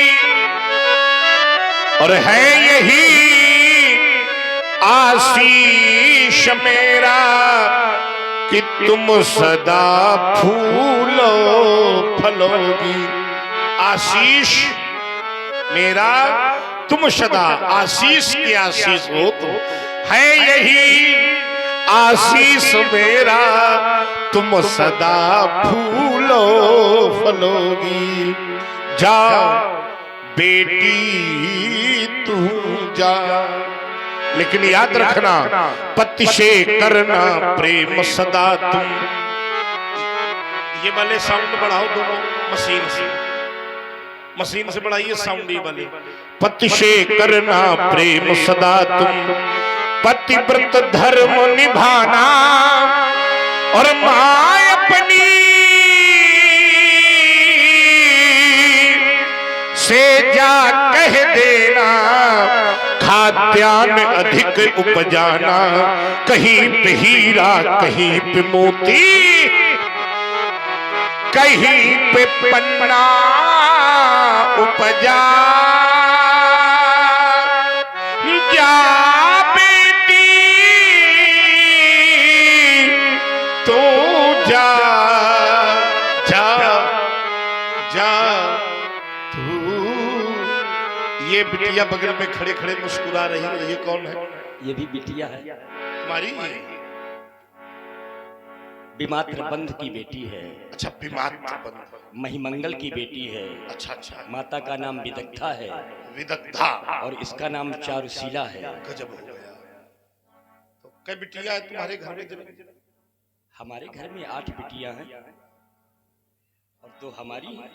और है यही आशीष मेरा कि तुम सदा फूलो फलोगी। आशीष मेरा तुम सदा, आशीष की आशीष हो तुम, है यही आशीष मेरा तुम सदा फूलो फलोगी। जा बेटी तू जा, लेकिन याद रखना पति से करना प्रेम सदा तुम। ये वाले साउंड बढ़ाओ दोनों, मशीन से बढ़ाइए साउंड ये वाले। पति से करना प्रेम सदा तुम, पतिव्रत धर्म निभाना, और माँ अपनी से जा कह देना, खाद्यान्न अधिक उपजाना, कहीं पे हीरा कहीं पे मोती, कहीं पे पन्ना उपजा। जा बेटी तू जा, जा जा ये बिटिया बगल में खड़े खड़े मुस्कुरा रही है, ये कौन है? ये भी बिटिया है, तुम्हारी विमात्र बंध की बेटी है। अच्छा, विमात्र बंध, महिमंगल की बेटी है। अच्छा अच्छा। माता का नाम विदग्धा है, विदग्धा, और इसका नाम चारुशीला है। गजब हो गया। तो कई बिटिया है तुम्हारे घर में जन्म? हमारे घर में 8 बिटियां हैं और 2 हमारी हैं।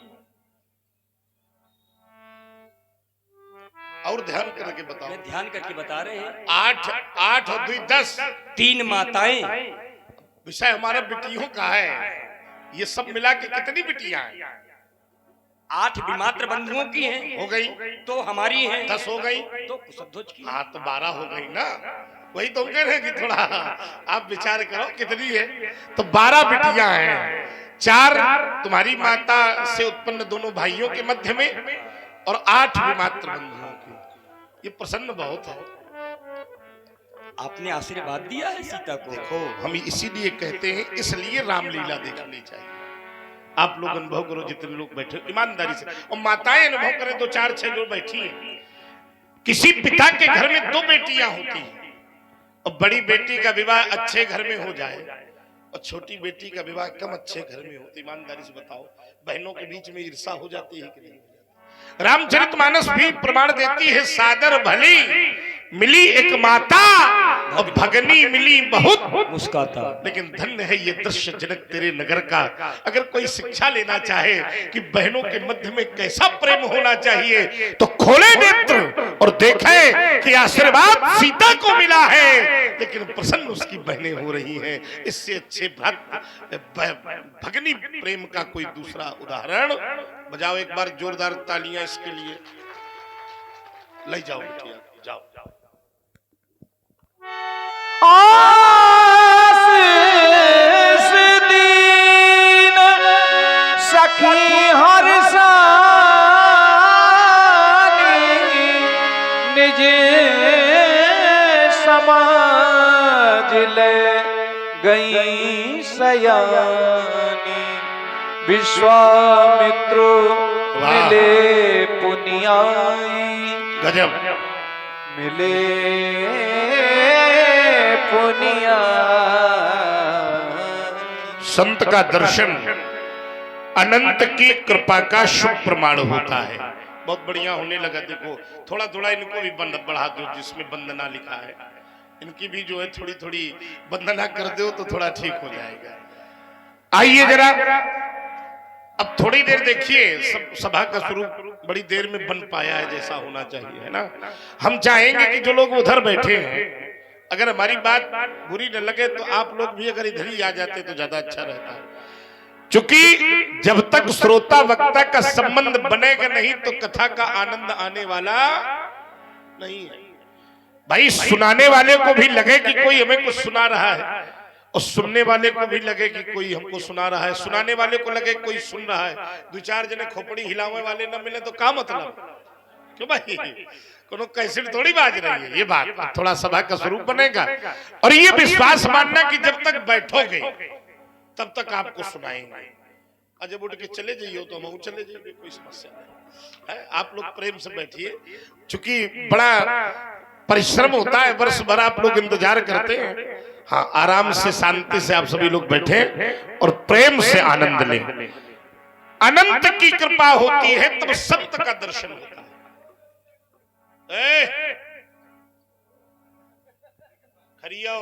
और ध्यान करके बताओ। मैं ध्यान करके बता रहे हैं। 8 8 और 2 10। 3 माताएं। विषय हमारा बिटियों का है। ये सब मिला के कितनी बिटियां हैं? 8 विमात्र बंधुओं की हैं। हो गई। 2 हमारी हैं। 10 हो गई। 2 कुशध्वज की। हाँ तो 12 हो गई ना। वही तो कह रहे हैं कि थोड़ा आप विचार करो कितनी है। तो 12 बिटियां हैं। 4 तुम्हारी माता से उत्पन्न दोनों भाइयों के मध्य में और 8 विमात्र बंधुओं की। ये प्रसन्न बहुत है। आपने आशीर्वाद दिया है सीता को। देखो हम इसीलिए कहते हैं, इसलिए रामलीला देखनी चाहिए। आप लोग अनुभव करो, जितने लोग बैठे ईमानदारी से, और माताएं अनुभव करें। 2 4 6 जो बैठी हैं, किसी पिता के घर में 2 बेटियां होती हैं और बड़ी बेटी का विवाह अच्छे घर में हो जाए और छोटी बेटी का विवाह कम अच्छे घर में होती। ईमानदारी से बताओ, बहनों के बीच में ईर्षा हो जाती है कि नहीं? रामचरितमानस भी प्रमाण देती है, सादर भली मिली एक माता और भगनी मिली बहुत मुस्काता। लेकिन धन्य है ये दृश्य जनक तेरे नगर का। अगर कोई शिक्षा लेना चाहे कि बहनों के मध्य में कैसा प्रेम होना चाहिए तो खोले नेत्र और देखे कि आशीर्वाद सीता को मिला है लेकिन प्रसन्न उसकी बहनें हो रही हैं। इससे अच्छे भगनी प्रेम का कोई दूसरा उदाहरण। बजाओ एक बार जोरदार तालियां इसके लिए। ले जाओ बिटिया, जाओ जाओ। आशीष दीन सखी हर सानी निज समाज ले गई सयानी। विश्वामित्र मिले पुनियाई। गजब। मिले पुनिया। संत का दर्शन अनंत की कृपा का शुभ प्रमाण होता है। बहुत बढ़िया होने लगा। देखो थोड़ा थोड़ा इनको भी बढ़ा दो, जिसमें वंदना लिखा है इनकी भी जो है थोड़ी थोड़ी वंदना कर दो तो थोड़ा ठीक हो जाएगा। आइए जरा अब थोड़ी देर देखिए। सब सभा का स्वरूप बड़ी देर में बन पाया है जैसा होना चाहिए, है ना। हम चाहेंगे कि जो लोग उधर बैठे हैं, अगर हमारी बात बुरी न लगे तो आप लोग भी अगर इधर ही आ जाते तो ज्यादा अच्छा रहता है। क्योंकि जब तक श्रोता वक्ता का संबंध बनेगा नहीं तो कथा का आनंद आने वाला नहीं है। भाई सुनाने वाले को भी लगे कि कोई हमें कुछ सुना रहा है और सुनने वाले को भी लगे कि कोई हमको सुना रहा है। सुनाने वाले को लगे कोई सुन रहा है। 2 4 जने खोपड़ी हिलावे वाले न मिले तो क्या मतलब? क्यों भाई, कोनो कैसेट थोड़ी बाज रही है। ये बात थोड़ा सभा का स्वरूप बनेगा और ये विश्वास मानना कि जब तक बैठोगे तब तक आपको सुनाएंगे। और जब उठ के चले जाइए तो हम चले जाएंगे, कोई समस्या नहीं है। आप लोग प्रेम से बैठिए। चूंकि बड़ा परिश्रम होता है, वर्ष भर आप लोग इंतजार करते हैं। हाँ, आराम से शांति से आप सभी लोग बैठे और प्रेम से आनंद लें। अनंत की कृपा होती है तब संत का दर्शन होता है। खरियो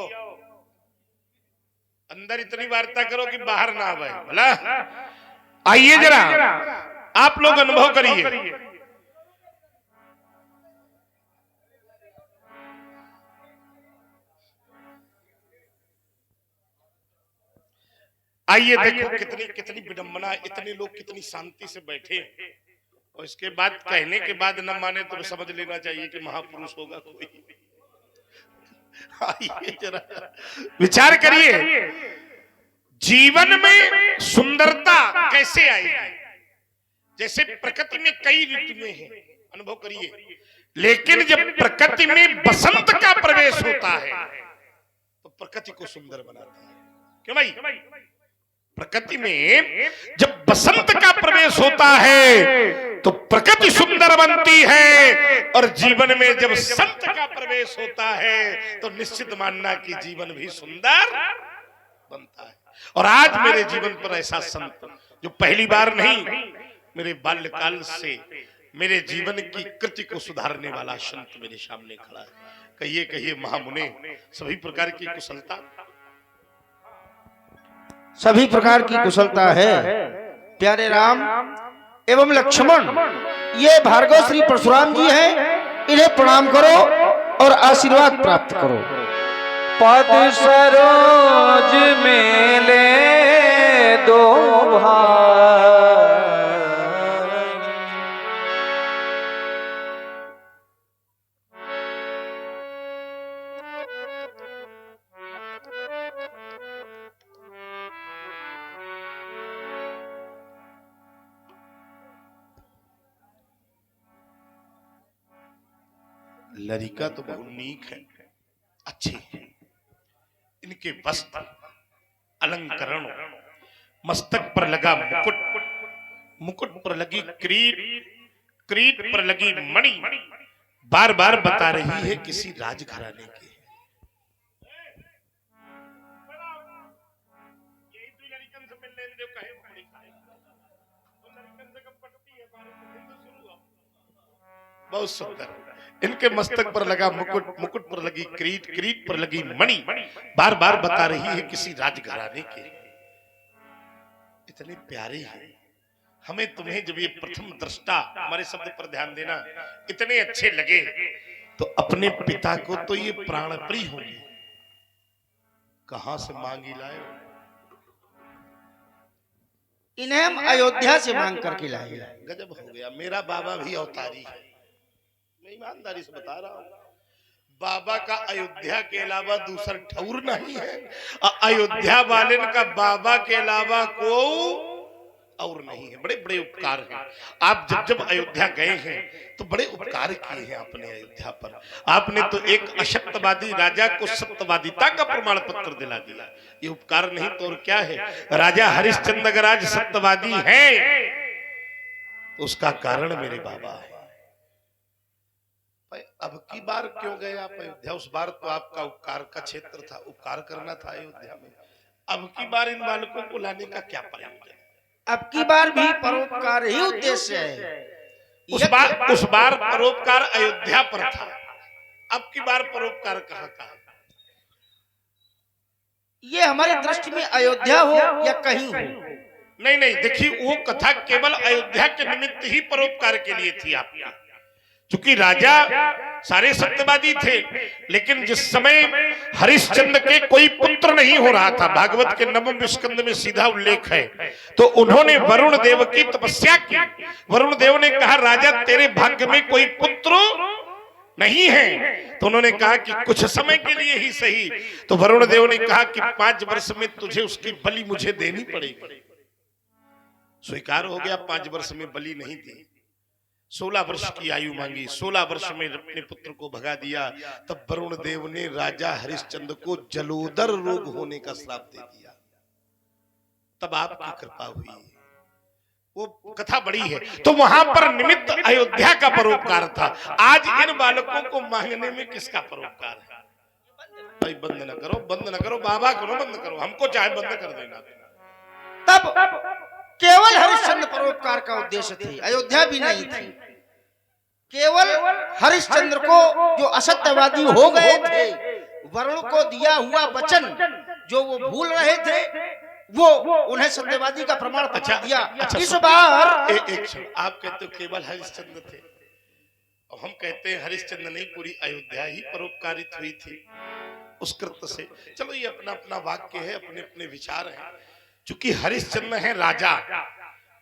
अंदर इतनी वार्ता करो कि बाहर ना आवे भला। आइए जरा आप लोग अनुभव करिए। आइए देखो कितनी कितनी विडंबना, इतने लोग कितनी शांति से बैठे और इसके बाद कहने के बाद न माने तो समझ लेना चाहिए कि महापुरुष होगा कोई। आइए जरा विचार करिए, जीवन में सुंदरता कैसे आएगी। जैसे प्रकृति में कई ऋतुएं हैं, अनुभव करिए, लेकिन जब प्रकृति में बसंत का प्रवेश होता है तो प्रकृति को सुंदर बनाता है। क्यों भाई? प्रकृति में जब बसंत का प्रवेश होता है तो प्रकृति सुंदर बनती है और जीवन में जब संत का प्रवेश होता है तो निश्चित मानना कि जीवन भी सुंदर बनता है। और आज मेरे जीवन पर ऐसा संत जो पहली बार नहीं, मेरे बाल्यकाल से मेरे जीवन की कृति को सुधारने वाला संत मेरे सामने खड़ा है। कहिए कहिए महामुने, सभी प्रकार की कुशलता? सभी प्रकार की कुशलता है प्यारे राम एवं लक्ष्मण। ये भार्गव श्री परशुराम जी हैं, इन्हें प्रणाम करो और आशीर्वाद प्राप्त करो। पद सरोज मेले दो भाई, लड़िका तो बहुत नीक है, अच्छी है। इनके वस्त्र अलंकरण, मस्तक पर लगा मुकुट, मुकुट पर लगी क्रीट, क्रीट पर लगी मणि बार बार बता रही है किसी राजघराने की। बहुत सुंदर। इनके मस्तक पर लगा मुकुट, मुकुट पर लगी क्रीट, क्रीट पर लगी मणि बार बार बता रही है किसी राजघराने के। इतने प्यारे हैं। हमें तुम्हें जब ये प्रथम दृष्टा, हमारे शब्द पर ध्यान देना, इतने अच्छे लगे तो अपने पिता को तो ये प्राण प्रिय होंगे। कहां से मांगी लाए? इन्हें हम अयोध्या से मांग करके लाए। गजब हो गया। मेरा बाबा भी अवतारी है, मैं ईमानदारी से बता रहा हूं। बाबा का अयोध्या के अलावा दूसरा ठौर नहीं है। अयोध्या वाले का बाबा के अलावा को और नहीं है। बड़े बड़े उपकार हैं। आप जब जब अयोध्या गए हैं तो बड़े उपकार किए हैं आपने अयोध्या पर। आपने तो एक असत्यवादी राजा को सत्यवादिता का प्रमाण पत्र दिला दिया। ये उपकार नहीं तो और क्या है? राजा हरिश्चंद्र अगर आज सत्यवादी है उसका कारण मेरे बाबा है। अब की बार क्यों गए आप अयोध्या? उस बार तो आपका उपकार का क्षेत्र था, उपकार करना था अयोध्या में। अब की बार इन बालकों को लाने का क्या प्रयोजन? अब की बार भी परोपकार ही उद्देश्य है। उस बार परोपकार अयोध्या पर था, अब की बार परोपकार कहाँ का? ये हमारी दृष्टि में अयोध्या हो या कहीं हो। नहीं नहीं, देखिए वो कथा केवल अयोध्या के निमित्त ही परोपकार के लिए थी आपकी। क्योंकि राजा सारे सत्यवादी थे, लेकिन जिस समय हरिश्चंद्र के कोई पुत्र नहीं हो रहा था, भागवत के नवम स्कंद में सीधा उल्लेख है, तो उन्होंने वरुण देव की तपस्या की। वरुण देव ने कहा राजा तेरे भाग्य में कोई पुत्र नहीं है। तो उन्होंने कहा कि कुछ समय के लिए ही सही। तो वरुण देव ने कहा कि 5 वर्ष में तुझे उसकी बलि मुझे देनी पड़ेगी। स्वीकार हो गया। 5 वर्ष में बलि नहीं दी। 16 वर्ष की आयु मांगी। 16 वर्ष में अपने पुत्र को भगा दिया। तब वरुण देव ने राजा हरिश्चंद्र को जलोदर रोग होने का श्राप दे दिया। तब आपकी कृपा हुई। वो कथा बड़ी है। तो वहां पर निमित्त अयोध्या का परोपकार था। आज इन बालकों को मांगने में किसका परोपकार है? भाई बंद न करो, बंद न करो, बाबा करो, बंद करो, हमको चाहे बंद कर देना। तब केवल हरिश्चंद्र परोपकार का उद्देश्य थी, अयोध्या भी नहीं थी। केवल हरिश्चंद्र को जो असत्यवादी हो गए थे, वरुण को दिया हुआ वचन जो वो भूल रहे थे, वो उन्हें सत्यवादी का प्रमाण पत्र दिया। इस बार एक क्षण, आप कहते हो केवल हरिश्चंद्र थे और हम कहते हैं हरिश्चंद्र नहीं, पूरी अयोध्या ही परोपकारित हुई थी उस कृत्य से। चलो ये अपना अपना वाक्य है, अपने अपने विचार हैं। चूंकि हरिश्चंद्र है राजा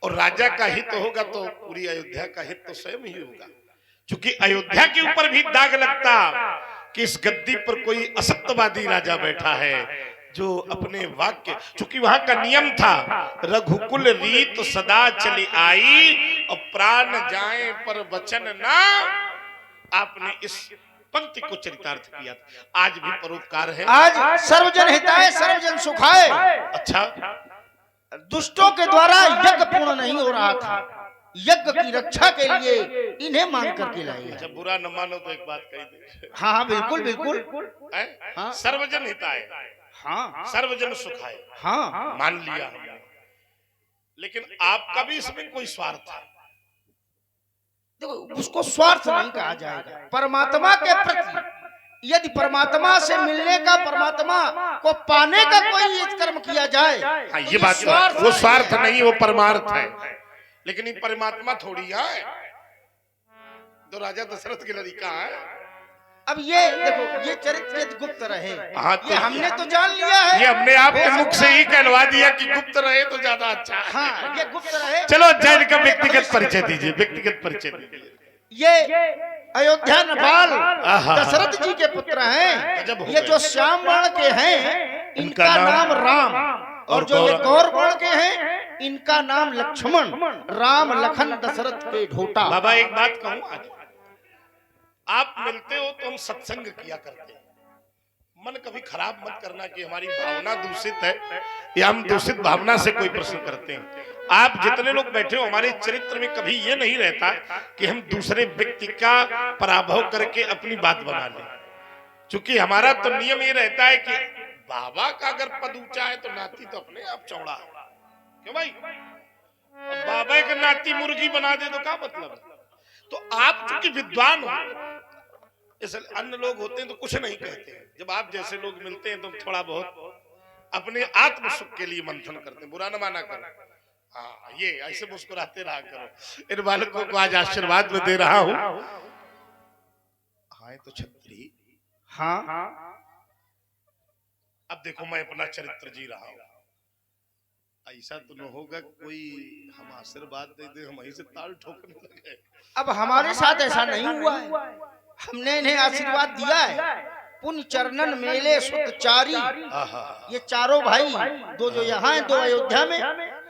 और राजा का हित होगा तो पूरी अयोध्या का हित तो स्वयं ही होगा। चूंकि अयोध्या के ऊपर भी दाग लगता कि इस गद्दी पर कोई असत्यवादी राजा बैठा है जो अपने वाक्य, चूंकि वहां का नियम था रघुकुल रीत सदा चली आई और प्राण जाए पर वचन ना। आपने इस पंक्ति को चरितार्थ किया। आज भी परोपकार है। आज सर्वजन हिताय सर्वजन सुखाय। अच्छा, दुष्टों के द्वारा यज्ञ पूर्ण नहीं हो रहा था, यज्ञ की रक्षा के लिए इन्हें मांग करके लाए। अच्छा, बुरा न मानो तो एक बात कही दे। हाँ हाँ बिल्कुल बिल्कुल। हाँ? सर्वजन हिताय, हाँ सर्वजन सुखाय, हाँ मान लिया हमने। लेकिन आपका भी इसमें कोई स्वार्थ है। देखो उसको स्वार्थ नहीं कहा जाएगा। परमात्मा के प्रति यदि परमात्मा से मिलने का, परमात्मा को पाने का कोई एक कर्म किया जाए, हाँ, ये बात तो है। वो स्वार्थ नहीं, वो परमार्थ है। लेकिन ये परमात्मा थोड़ी है। तो राजा दशरथ की लड़का है। अब ये देखो, ये चरित्र यदि गुप्त रहे, हाँ, तो ये हमने तो जान लिया है, ये हमने आपके मुख से ही कहलवा दिया कि गुप्त रहे तो ज्यादा अच्छा है। हाँ, ये गुप्त रहे। चलो जैन का व्यक्तिगत परिचय दीजिए, व्यक्तिगत परिचय दीजिए। ये अयोध्या नपाल आहा। दशरथ जी के पुत्र हैं। गजब हो ये गए। जो श्याम वर्ण के हैं, इनका नाम राम, और जो ये गौर वर्ण के हैं, इनका नाम लक्ष्मण। राम लखन दशरथ के ढोटा। बाबा एक बात कहूं, आज आप मिलते हो तो हम सत्संग किया करते हैं। मन कभी खराब मत करना कि हमारी भावना दूषित है या हम दूषित भावना से कोई प्रश्न करते हैं। आप जितने लोग बैठे हो, हमारे चरित्र में कभी ये नहीं रहता कि हम दूसरे व्यक्ति का पराभव करके अपनी बात बना लें। क्योंकि हमारा तो नियम ये रहता है कि बाबा का अगर पद ऊंचा है तो नाती तो अपने आप चौड़ा है। क्यों भाई? अब बाबा का नाती मुर्गी बना दे तो क्या मतलब है? तो आप चूंकि विद्वान हो, इसलिए अन्य लोग होते हैं तो कुछ नहीं कहते हैं। जब आप जैसे लोग मिलते हैं तो थोड़ा बहुत अपने आत्म सुख के लिए मंथन करते हैं। बुरा न माना करो। हाँ, ये ऐसे मुस्कुराते रहा करो। इन बालकों को आज आशीर्वाद में दे रहा हूं। हाँ, तो छत्री। हाँ, अब देखो मैं अपना चरित्र जी रहा हूं। ऐसा तो न होगा कोई हम आशीर्वाद दे दे, हम ऐसे ताल ठोकने लगे। अब हमारे साथ ऐसा नहीं हुआ है। हमने इन्हें आशीर्वाद दिया है। पुण्य चरणन मेले सुतचारी, ये चारों भाई, दो जो यहाँ हैं, दो अयोध्या में,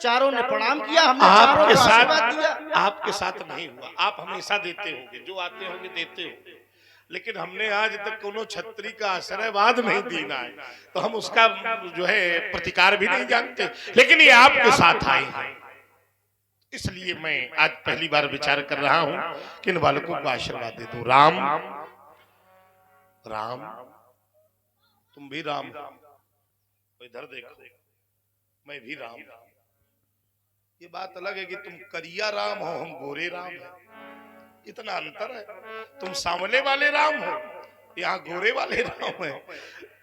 चारों ने प्रणाम किया। हमने चारों को आशीर्वाद दिया। आपके साथ नहीं हुआ। आप हमेशा देते होंगे, जो आते होंगे देते होंगे। लेकिन हमने आज तक कोनो छत्री का आशीर्वाद नहीं देना है, तो हम उसका जो है प्रतिकार भी नहीं जानते। लेकिन ये आपके साथ आए हैं, इसलिए मैं आज पहली बार विचार कर रहा हूं कि इन बालकों को आशीर्वाद दे दूं। राम राम, तुम भी राम हो। इधर देखो, मैं भी राम। ये बात अलग है कि तुम करिया राम हो, हम गोरे राम हैं। इतना अंतर है। तुम सांवले वाले राम हो, यहाँ गोरे वाले राम है।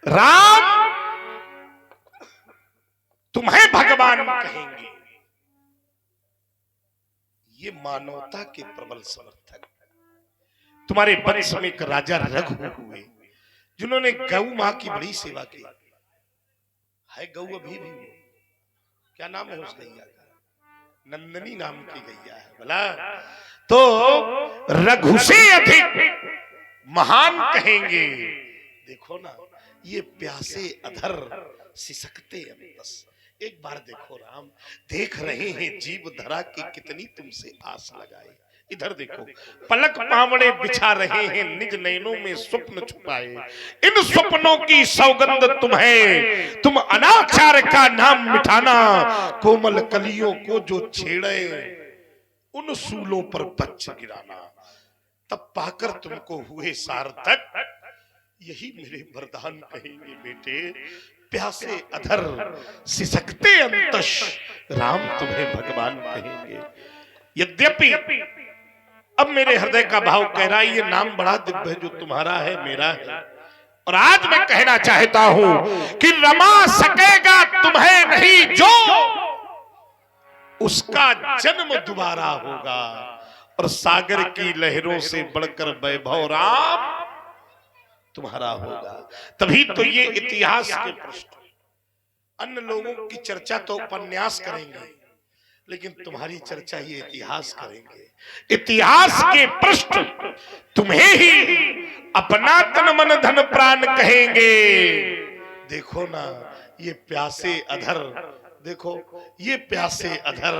राम तुम्हें भगवान कहेंगे, ये मानवता के प्रबल समर्थक। तुम्हारे वंश में एक राजा रघु हुए, जिन्होंने गौ मां की बड़ी सेवा की है। गौ अभी भी क्या नाम है उस गैया का? नंदनी नाम की गैया है। बोला तो रघु से अधिक महान कहेंगे। देखो ना, ये प्यासे अधर सिसकते अंतस। एक बार देखो राम, देख रहे हैं जीव धरा की कितनी तुमसे आस लगाए। इधर देखो, पलक पावड़े बिछा रहे हैं, निज नैनों में स्वप्न छुपाए। इन स्वप्नों की सौगंध तुम्हें, तुम अनाचार का नाम मिठाना। कोमल कलियों को जो छेड़े, उन सूलों पर बच्च गिराना। तब पाकर तुमको हुए सार्थक, यही मेरे वरदान कहेंगे बेटे। प्यासे अधर सिसकते अंतश, राम तुम्हें भगवान कहेंगे। यद्यपि अब मेरे हृदय का भाव कह रहा है, ये नाम बड़ा दिव्य है जो तुम्हारा है, मेरा है। और आज मैं कहना चाहता हूं कि रमा सकेगा तुम्हें नहीं जो, उसका जन्म दोबारा होगा। और सागर की लहरों से बढ़कर वैभव राम तुम्हारा होगा। तभी तो ये इतिहास के पृष्ठ, अन्य लोगों की चर्चा तो उपन्यास करेंगे, लेकिन तुम्हारी चर्चा ये इतिहास करेंगे। इतिहास के पृष्ठ तुम्हें ही अपना तन मन धन प्राण कहेंगे। देखो ना, ये प्यासे अधर, देखो ये प्यासे अधर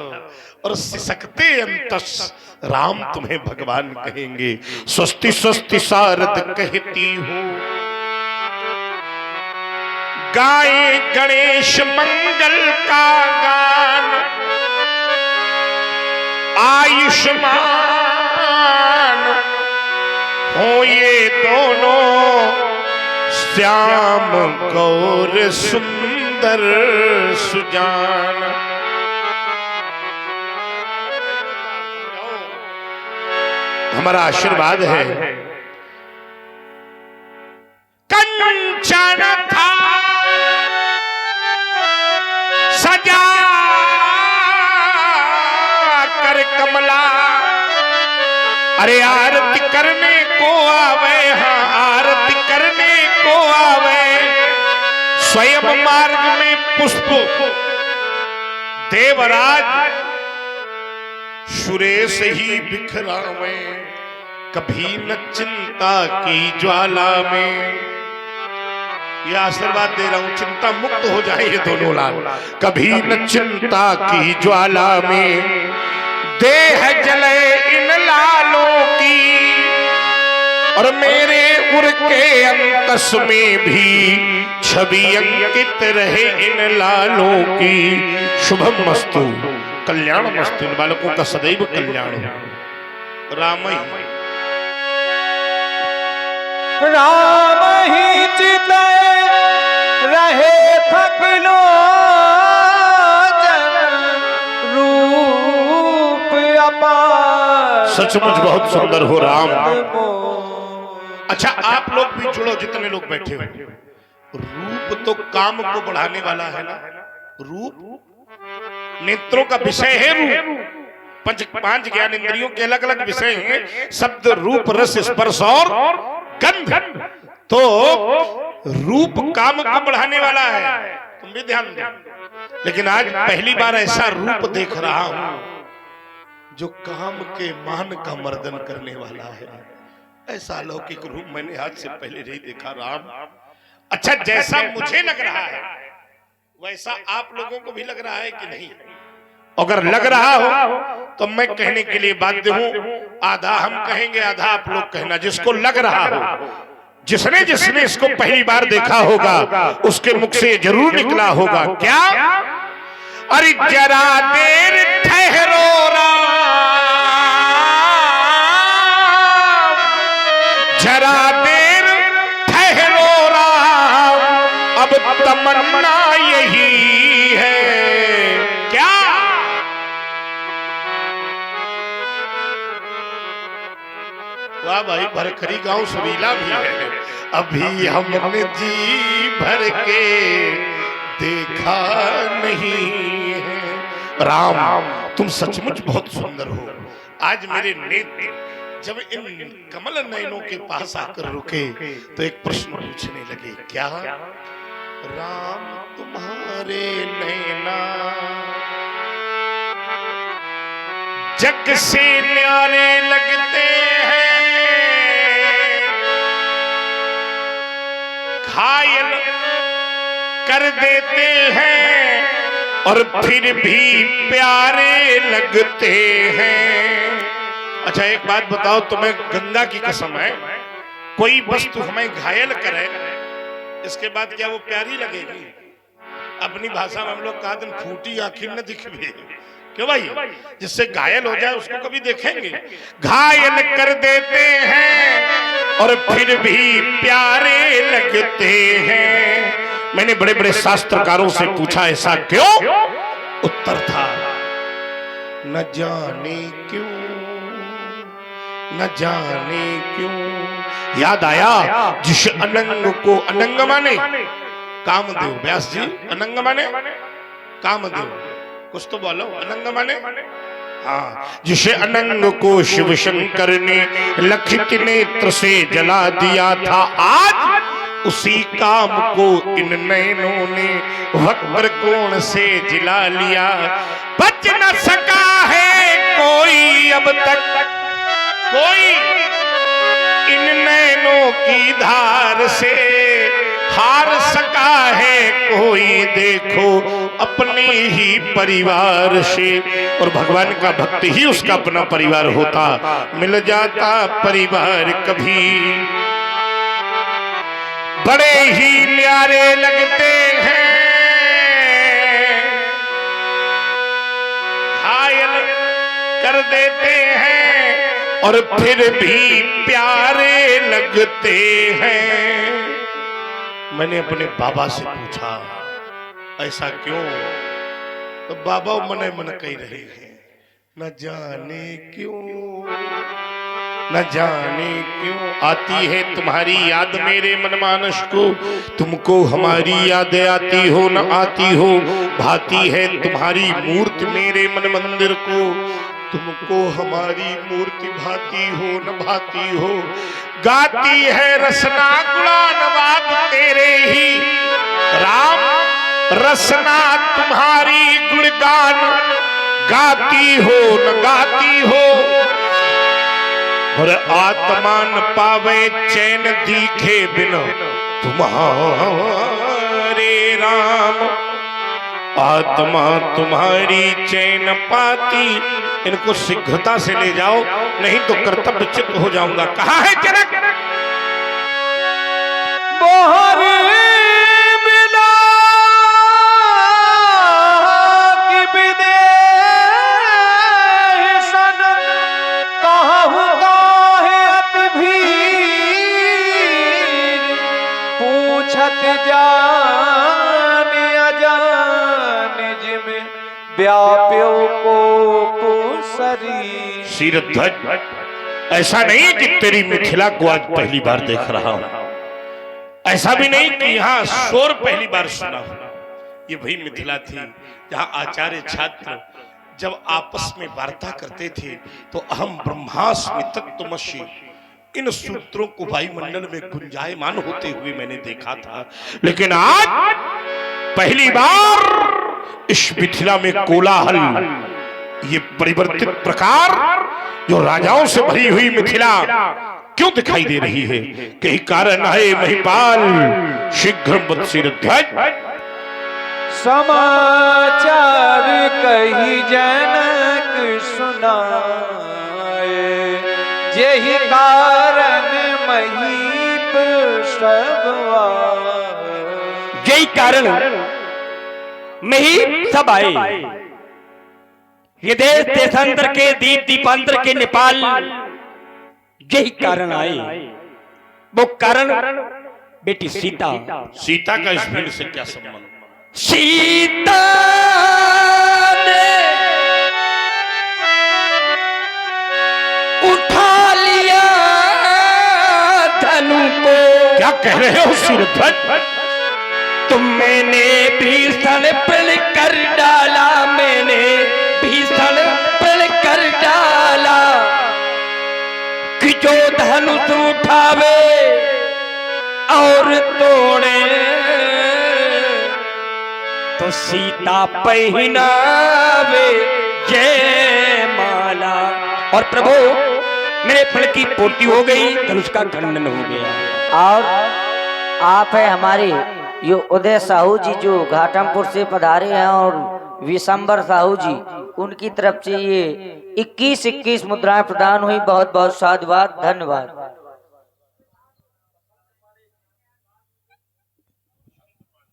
और सिसकते अंतस, राम तुम्हें भगवान कहेंगे। स्वस्ति स्वस्ति शारद कहती हूँ, गाए गणेश मंगल का गान। आयुष्मान हो ये दोनों, श्याम गौर सुंदर सुजान। हमारा आशीर्वाद है अरे आरती करने को आवे, हाँ आरती करने को आवे, स्वयं मार्ग में पुष्प देवराज सुरेश ही बिखरावे, कभी न चिंता की ज्वाला में। यह आशीर्वाद दे रहा हूं, चिंता मुक्त हो जाए ये दोनों लाल। कभी न चिंता की ज्वाला में देह जले इन लालों की, और मेरे उर के अंतस में भी छवि अंकित रहे इन लालों की। शुभम मस्तु, कल्याण मस्तु, इन बालकों का सदैव कल्याण हो। राम ही राम ही चितय रहे थकलो रूप अपार। सचमुच बहुत सुंदर हो राम। अच्छा आप लोग भी जुड़ो, जितने लोग बैठे हो। रूप तो काम को बढ़ाने वाला है ना। रूप नेत्रों का विषय है। रूप पांच ज्ञान इंद्रियों के अलग अलग विषय हैं, शब्द रूप रस स्पर्श और गंध। तो रूप काम को बढ़ाने वाला है, तुम भी ध्यान दो। लेकिन आज पहली बार ऐसा रूप देख रहा हूं जो काम के मान का मर्दन करने वाला है। ऐसा अलौकिक रूप मैंने आज से पहले नहीं देखा राम। अच्छा जैसा मुझे लग रहा है वैसा आप लोगों को भी लग रहा है कि नहीं? अगर लग रहा हो तो मैं कहने के लिए बाध्य हूं। आधा हम कहेंगे, आधा आप लोग कहना। जिसको लग रहा हो, जिसने जिसने इसको पहली बार देखा होगा उसके मुख से जरूर निकला होगा क्या? अरे जरा देर ठहरो राम, जरा देर ठहरो राम, अब तमन्ना यही है क्या? वाह भाई, भरखरी गांव सुरीला भी है। अभी हमने जी भर के देखा नहीं है। राम तुम सचमुच बहुत सुंदर हो। आज मेरे नेत्र जब इन कमल नयनों के पास आकर रुके तो एक प्रश्न पूछने लगे, क्या राम तुम्हारे नैना जग से न्यारे लगते हैं, घायल कर देते हैं और फिर भी प्यारे लगते हैं। अच्छा एक बात बताओ, तुम्हें गंगा की कसम है, कोई वस्तु हमें घायल करे इसके बाद क्या वो प्यारी लगेगी? अपनी भाषा में हम लोग कहा दिन फूटी आखिर न दिखी। क्यों भाई? जिससे घायल हो जाए उसको कभी देखेंगे? घायल कर देते हैं और फिर भी प्यारे लगते हैं। मैंने बड़े बड़े शास्त्रकारों से पूछा ऐसा क्यों? उत्तर था न जाने क्यों, न जाने क्यों। याद आया जिस अनंग को, अनंग माने कामदेव, व्यास जी अनंग माने कामदेव, कुछ तो बोलो अनंग माने। हाँ, जिसे अनंग को शिव शंकर ने लखित नेत्र से जला दिया था, आज उसी काम को इन नैनों ने वक्र कोण से जिला लिया। बच न सका है कोई अब तक, कोई इन नैनों की धार से हार सका है कोई, देखो अपने ही परिवार से। और भगवान का भक्त ही उसका अपना परिवार होता। मिल जाता परिवार कभी बड़े ही न्यारे लगते हैं, घायल कर देते हैं और फिर भी प्यारे लगते हैं। मैंने अपने बाबा से पूछा ऐसा क्यों? तो बाबा मन मन कह रहे हैं न जाने क्यों, न जाने क्यों आती है तुम्हारी याद मेरे मन मानस को, तुमको हमारी याद आती हो न आती हो, भाती है तुम्हारी मूर्ति मेरे मन मंदिर को। तुमको हमारी मूर्ति भाती हो न भाती हो, गाती है रसना गुणानवाद तेरे ही राम, रसना तुम्हारी गुणगान गाती हो न गाती हो। और आत्मा न पावे चैन दिखे बिना तुम्हारे राम, आत्मा तुम्हारी चैन पाती। इनको शीघ्रता से ले जाओ, नहीं तो कर्तव्यच्युत हो जाऊंगा। कहाँ है जनक? व्याप्यो को पुसरी। शीरध्वज, ऐसा नहीं कि तेरी मिथिला को आज पहली बार देख रहा हूं, ऐसा भी नहीं कि यहाँ शोर पहली बार सुना हूं। ये वही मिथिला थी जहाँ आचार्य छात्र जब आपस में वार्ता करते थे तो अहम ब्रह्मास्मि तत्त्वमसि, इन सूत्रों को वायुमंडल में गुंजायमान होते हुए मैंने देखा था। लेकिन आज पहली बार इस मिथिला में कोलाहल, ये परिवर्तित प्रकार जो राजाओं से भरी हुई मिथिला क्यों दिखाई दे रही है? कहीं कारण है महिपाल, शीघ्र मत शीरध्वज। समाचार कही जनक सुनाए, यही कारण महीप सब आए। यही कारण में ही सब आए। ये देश देशांतर के दीप दीपांतर के नेपाल, यही कारण आए। वो कारण बेटी सीता। सीता का इस भीड़ से क्या संबंध? सीता ने उठा लिया धनु को। क्या कह रहे हो शीरध्वज? तुम मैंने भीषण पल कर डाला, मैंने भीषण पल कर डाला कि जो धनुष उठावे और तोड़े तो सीता पहनावे जय माला। और प्रभु मेरे फल की पूर्ति हो गई, धनुष का खंडन हो गया। और आप है हमारे ये उदय साहू जी जो घाटमपुर से पधारे हैं, और विशंबर साहू जी, उनकी तरफ से ये 21 मुद्राएं प्रदान हुई। बहुत बहुत साधुवाद, धन्यवाद।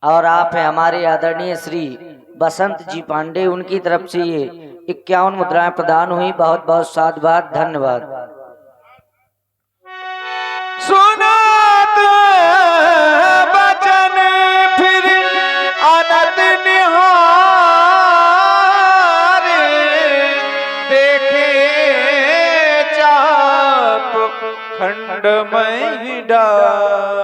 और आप है हमारे आदरणीय श्री बसंत जी पांडे, उनकी तरफ से ये 51 मुद्राएं प्रदान हुई। बहुत बहुत साधुवाद, धन्यवाद। सुनात बचन फिर अनत निहारे, देखे चाप खंड में डारे।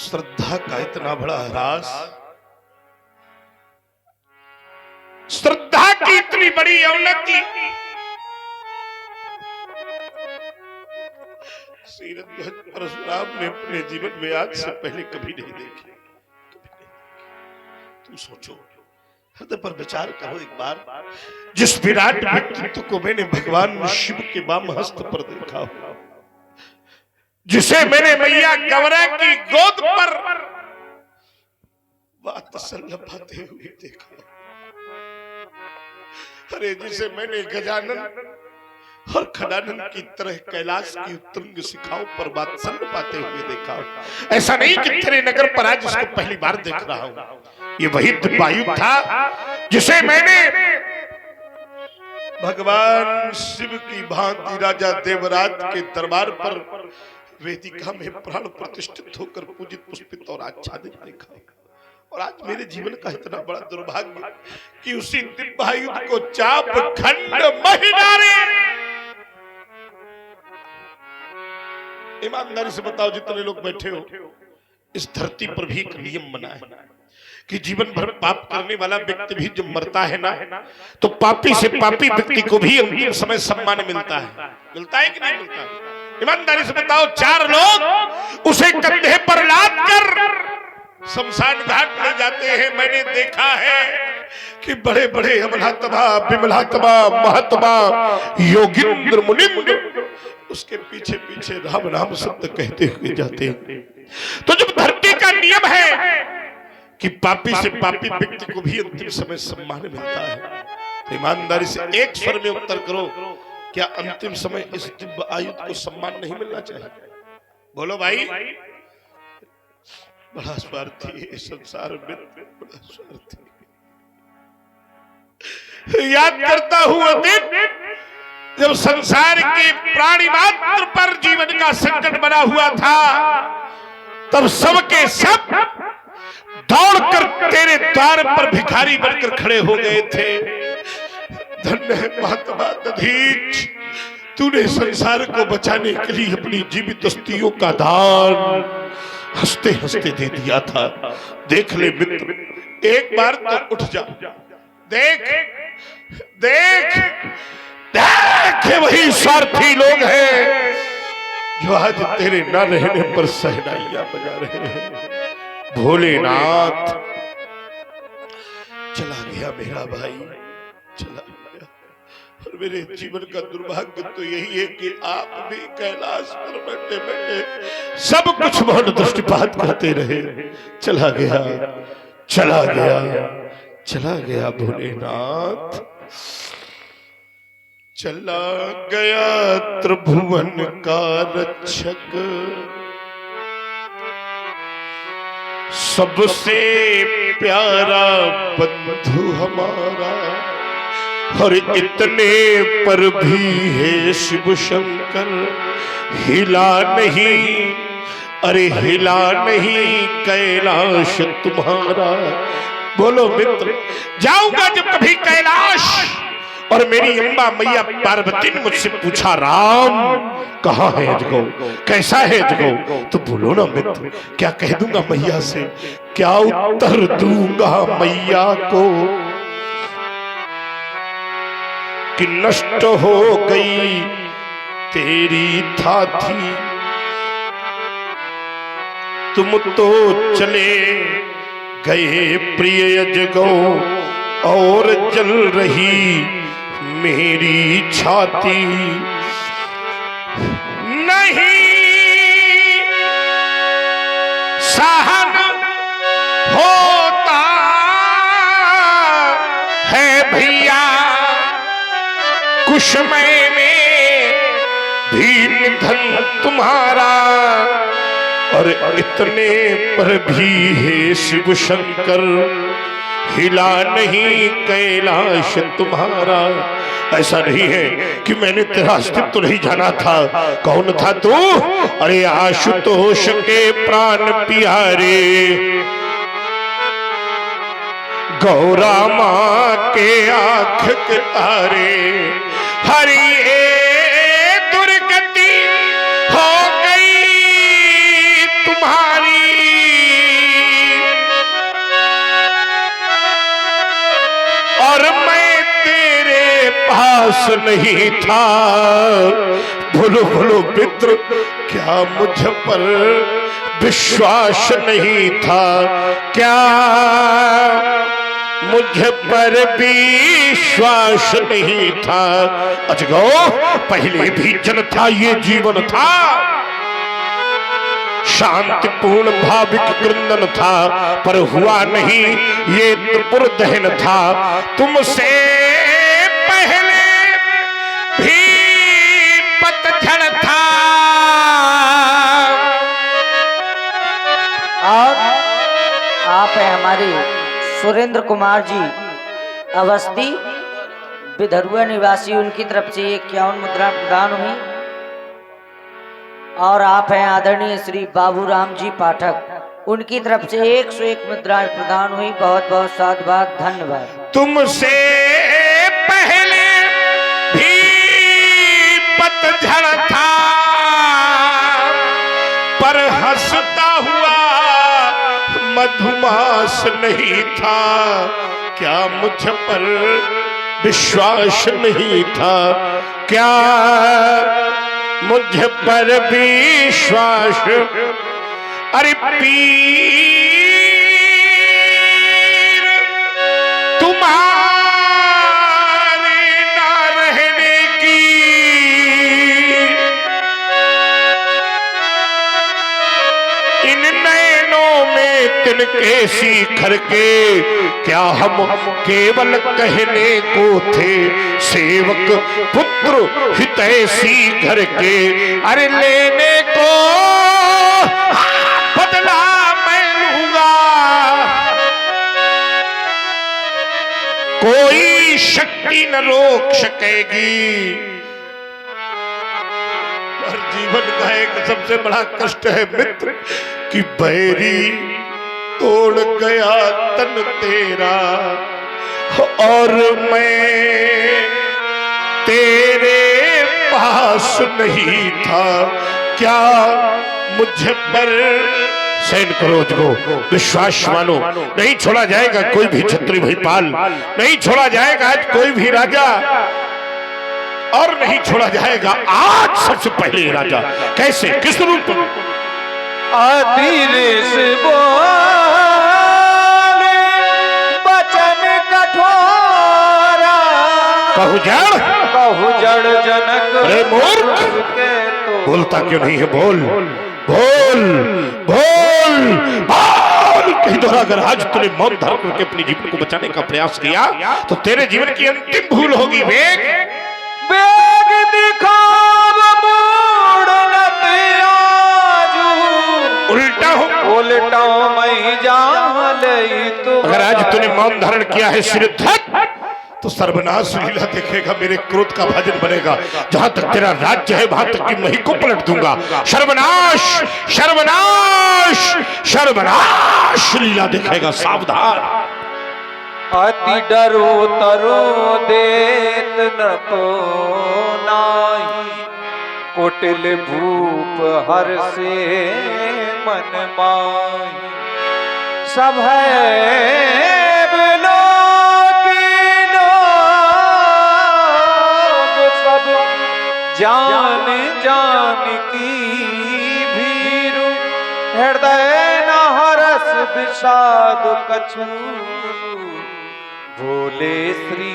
श्रद्धा का इतना बड़ा ह्रास, श्रद्धा की इतनी बड़ी अवनति शीरध्वज परशुराम ने अपने जीवन में आज से पहले कभी नहीं देखी। तुम सोचो, हृदय पर विचार करो एक बार। जिस विराट व्यक्तित्व को मैंने भगवान शिव के वाम हस्त पर देखा हो, जिसे मैंने मैया गौरा की गोद पर वात्सल्य पाते हुए देखा, अरे जिसे मैंने गजानन और खडानन की तरह कैलाश की उत्तुंग शिखाओं पर वात्सल्य पाते हुए देखा। ऐसा नहीं कि तेरे नगर पर आज इसको पहली बार देख रहा हूं। ये वही वायु था जिसे मैंने भगवान शिव की भांति राजा देवराज के दरबार पर वेदिका में प्राण प्रतिष्ठित होकर पूजित पुष्पित और आच्छादित देखा। और आज मेरे जीवन का इतना बड़ा दुर्भाग्य कि उसी दिव्यायुध को चाप खंड महिनारे ईमानदारी से बताओ, जितने लोग बैठे हो, इस धरती पर भी एक नियम बना है कि जीवन भर पाप करने वाला व्यक्ति भी जब मरता है ना, तो पापी से पापी व्यक्ति को भी अंतिम समय सम्मान मिलता है। मिलता है कि नहीं मिलता? ईमानदारी से बताओ, 4 लोग उसे कंधे पर लाद कर शमशान घाट में जाते हैं। मैंने देखा है कि बड़े बड़े अमलातबा, विमलातबा, महात्मा, योगिंद्र, मुनिंद्र उसके पीछे पीछे राम राम शब्द कहते हुए जाते हैं। तो जब धरती का नियम है कि पापी से पापी व्यक्ति को भी अंतिम समय सम्मान मिलता है, तो ईमानदारी से एक स्वर में उत्तर करो, क्या अंतिम समय इस दिव्य आयुध को सम्मान नहीं मिलना चाहिए? बोलो भाई। बड़ा स्वार्थी है संसार में, बड़ा स्वार्थी। याद करता हूं दिन जब संसार के प्राणी मात्र पर जीवन का संकट बना हुआ था, तब सबके सब दौड़कर तेरे द्वार पर भिखारी बनकर खड़े हो गए थे। धन्य है महात्मा दधीच, तूने संसार को बचाने के लिए अपनी जीवित अस्थियों का दान हंसते हंसते दे दिया था। देख ले मित्र, एक बार तो उठ जा, देख देख देख, वही स्वार्थी लोग हैं जो आज तेरे न रहने पर सहनाइयां बजा रहे हैं। भोलेनाथ चला गया मेरा भाई, चला गया। और मेरे जीवन का दुर्भाग्य तो यही है कि आप भी कैलाश पर बैठे बैठे सब कुछ मौन दृष्टिपात करते रहे। चला गया, चला गया, चला गया भोलेनाथ, चला गया त्रिभुवन का रक्षक, सबसे प्यारा बंधु हमारा। और इतने पर भी है शिव शंकर हिला नहीं, अरे हिला नहीं कैलाश तुम्हारा। बोलो मित्र, जाऊंगा जब कभी कैलाश और मेरी अम्बा मैया पार्वती ने मुझसे पूछा, राम कहाँ है जगो, कैसा है जगो, तो बोलो ना मित्र, क्या कह दूंगा मैया से, क्या उत्तर दूंगा मैया को कि नष्ट हो गई तेरी थाथी, तुम तो चले गए प्रिय जगो और जल रही मेरी छाती। नहीं सहन होता है भैया कुशमय में भी निधन तुम्हारा, और इतने पर भी है शिव शंकर हिला नहीं कैलाश तुम्हारा। ऐसा नहीं है कि मैंने तेरा अस्तित्व नहीं जाना था। कौन था तू? अरे आशुतोष के प्राण प्यारे, गौरा माँ के आंख के तारे, हरि दुर्गति हो गई तुम्हारी। और मैं तेरे पास नहीं था। बोलो बोलो मित्र, क्या मुझ पर विश्वास नहीं था? क्या मुझ पर विश्वास नहीं था? अजगो पहले भी जन था, ये जीवन था, शांतिपूर्ण भाविक क्रंदन था, पर हुआ नहीं ये त्रिपुर दहन था। तुमसे पहले भी पतझड़ था। और आप है हमारे सुरेंद्र कुमार जी अवस्थी विधरुआ निवासी, उनकी तरफ से 51 मुद्रा प्रदान हुई। और आप हैं आदरणीय श्री बाबूराम जी पाठक, उनकी तरफ से 101 मुद्रा प्रदान हुई। बहुत बहुत साधुवाद, धन्यवाद। तुमसे पहले भी पतझड़ था। मधुमास नहीं था, क्या मुझ पर विश्वास नहीं था, क्या मुझ पर विश्वास। अरे पीर तुम्हारे ना रहने की, इन नैनों में तिनके सी करके, क्या हम केवल कहने को थे सेवक पुत्र हितैषी घर के। अरे लेने को बदला मैं लूंगा, कोई शक्ति न रोक सकेगी। और जीवन का एक सबसे बड़ा कष्ट है मित्र कि बैरी तोड़ गया तन तेरा और मैं तेरे पास नहीं था, क्या मुझे पर सैन करोज को विश्वास मानो, नहीं छोड़ा जाएगा कोई भी छत्री भीपाल, नहीं छोड़ा जाएगा आज कोई भी राजा, और नहीं छोड़ा जाएगा आज सबसे पहले ये राजा। कैसे, किस रूप में? धीरे से बोले बचन कठोरा, कहू जड़ जनक। अरे मूर्ख, बोलता क्यों नहीं है? बोल बोल बोल बोल। कहीं दोहरा अगर आज तूने मौन धारण करके अपने जीवन को बचाने का प्रयास किया तो तेरे जीवन की अंतिम भूल होगी। वेग बेग दिखाव मूड न त्याजू, उल्टा हो, उल्टा मैं जान लई तो। अगर आज तूने मौन धारण किया है सिरधर, तो सर्वनाश लीला देखेगा, मेरे क्रोध का भाजन बनेगा। जहां तक तेरा राज्य है वहां तक की मैं ही को पलट दूंगा। सर्वनाश सर्वनाश सर्वनाश लीला देखेगा, सावधान। अति डरो तरो देत न तो नाही, कुटिल भूप हर से मन माही। सब है जान जान की भीरु, हृदय न हरस विषाद कछु, बोले श्री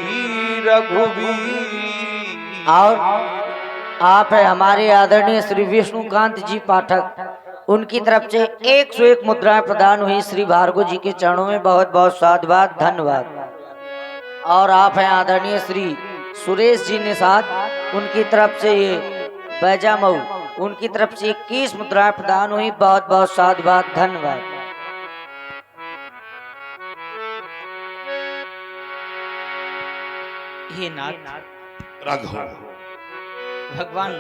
रघुवीर। और आप है हमारे आदरणीय श्री विष्णुकांत जी पाठक, उनकी तरफ से 101 मुद्राएं प्रदान हुई। श्री भार्गव जी के चरणों में बहुत बहुत साधुवाद, धन्यवाद। और आप हैं आदरणीय श्री सुरेश जी निषाद, उनकी तरफ से ये बैजामऊ, उनकी तरफ से 21 मुद्राएं प्रदान हुई। बहुत बहुत साधुवाद, धन्यवाद। हे नाथ राघव, भगवान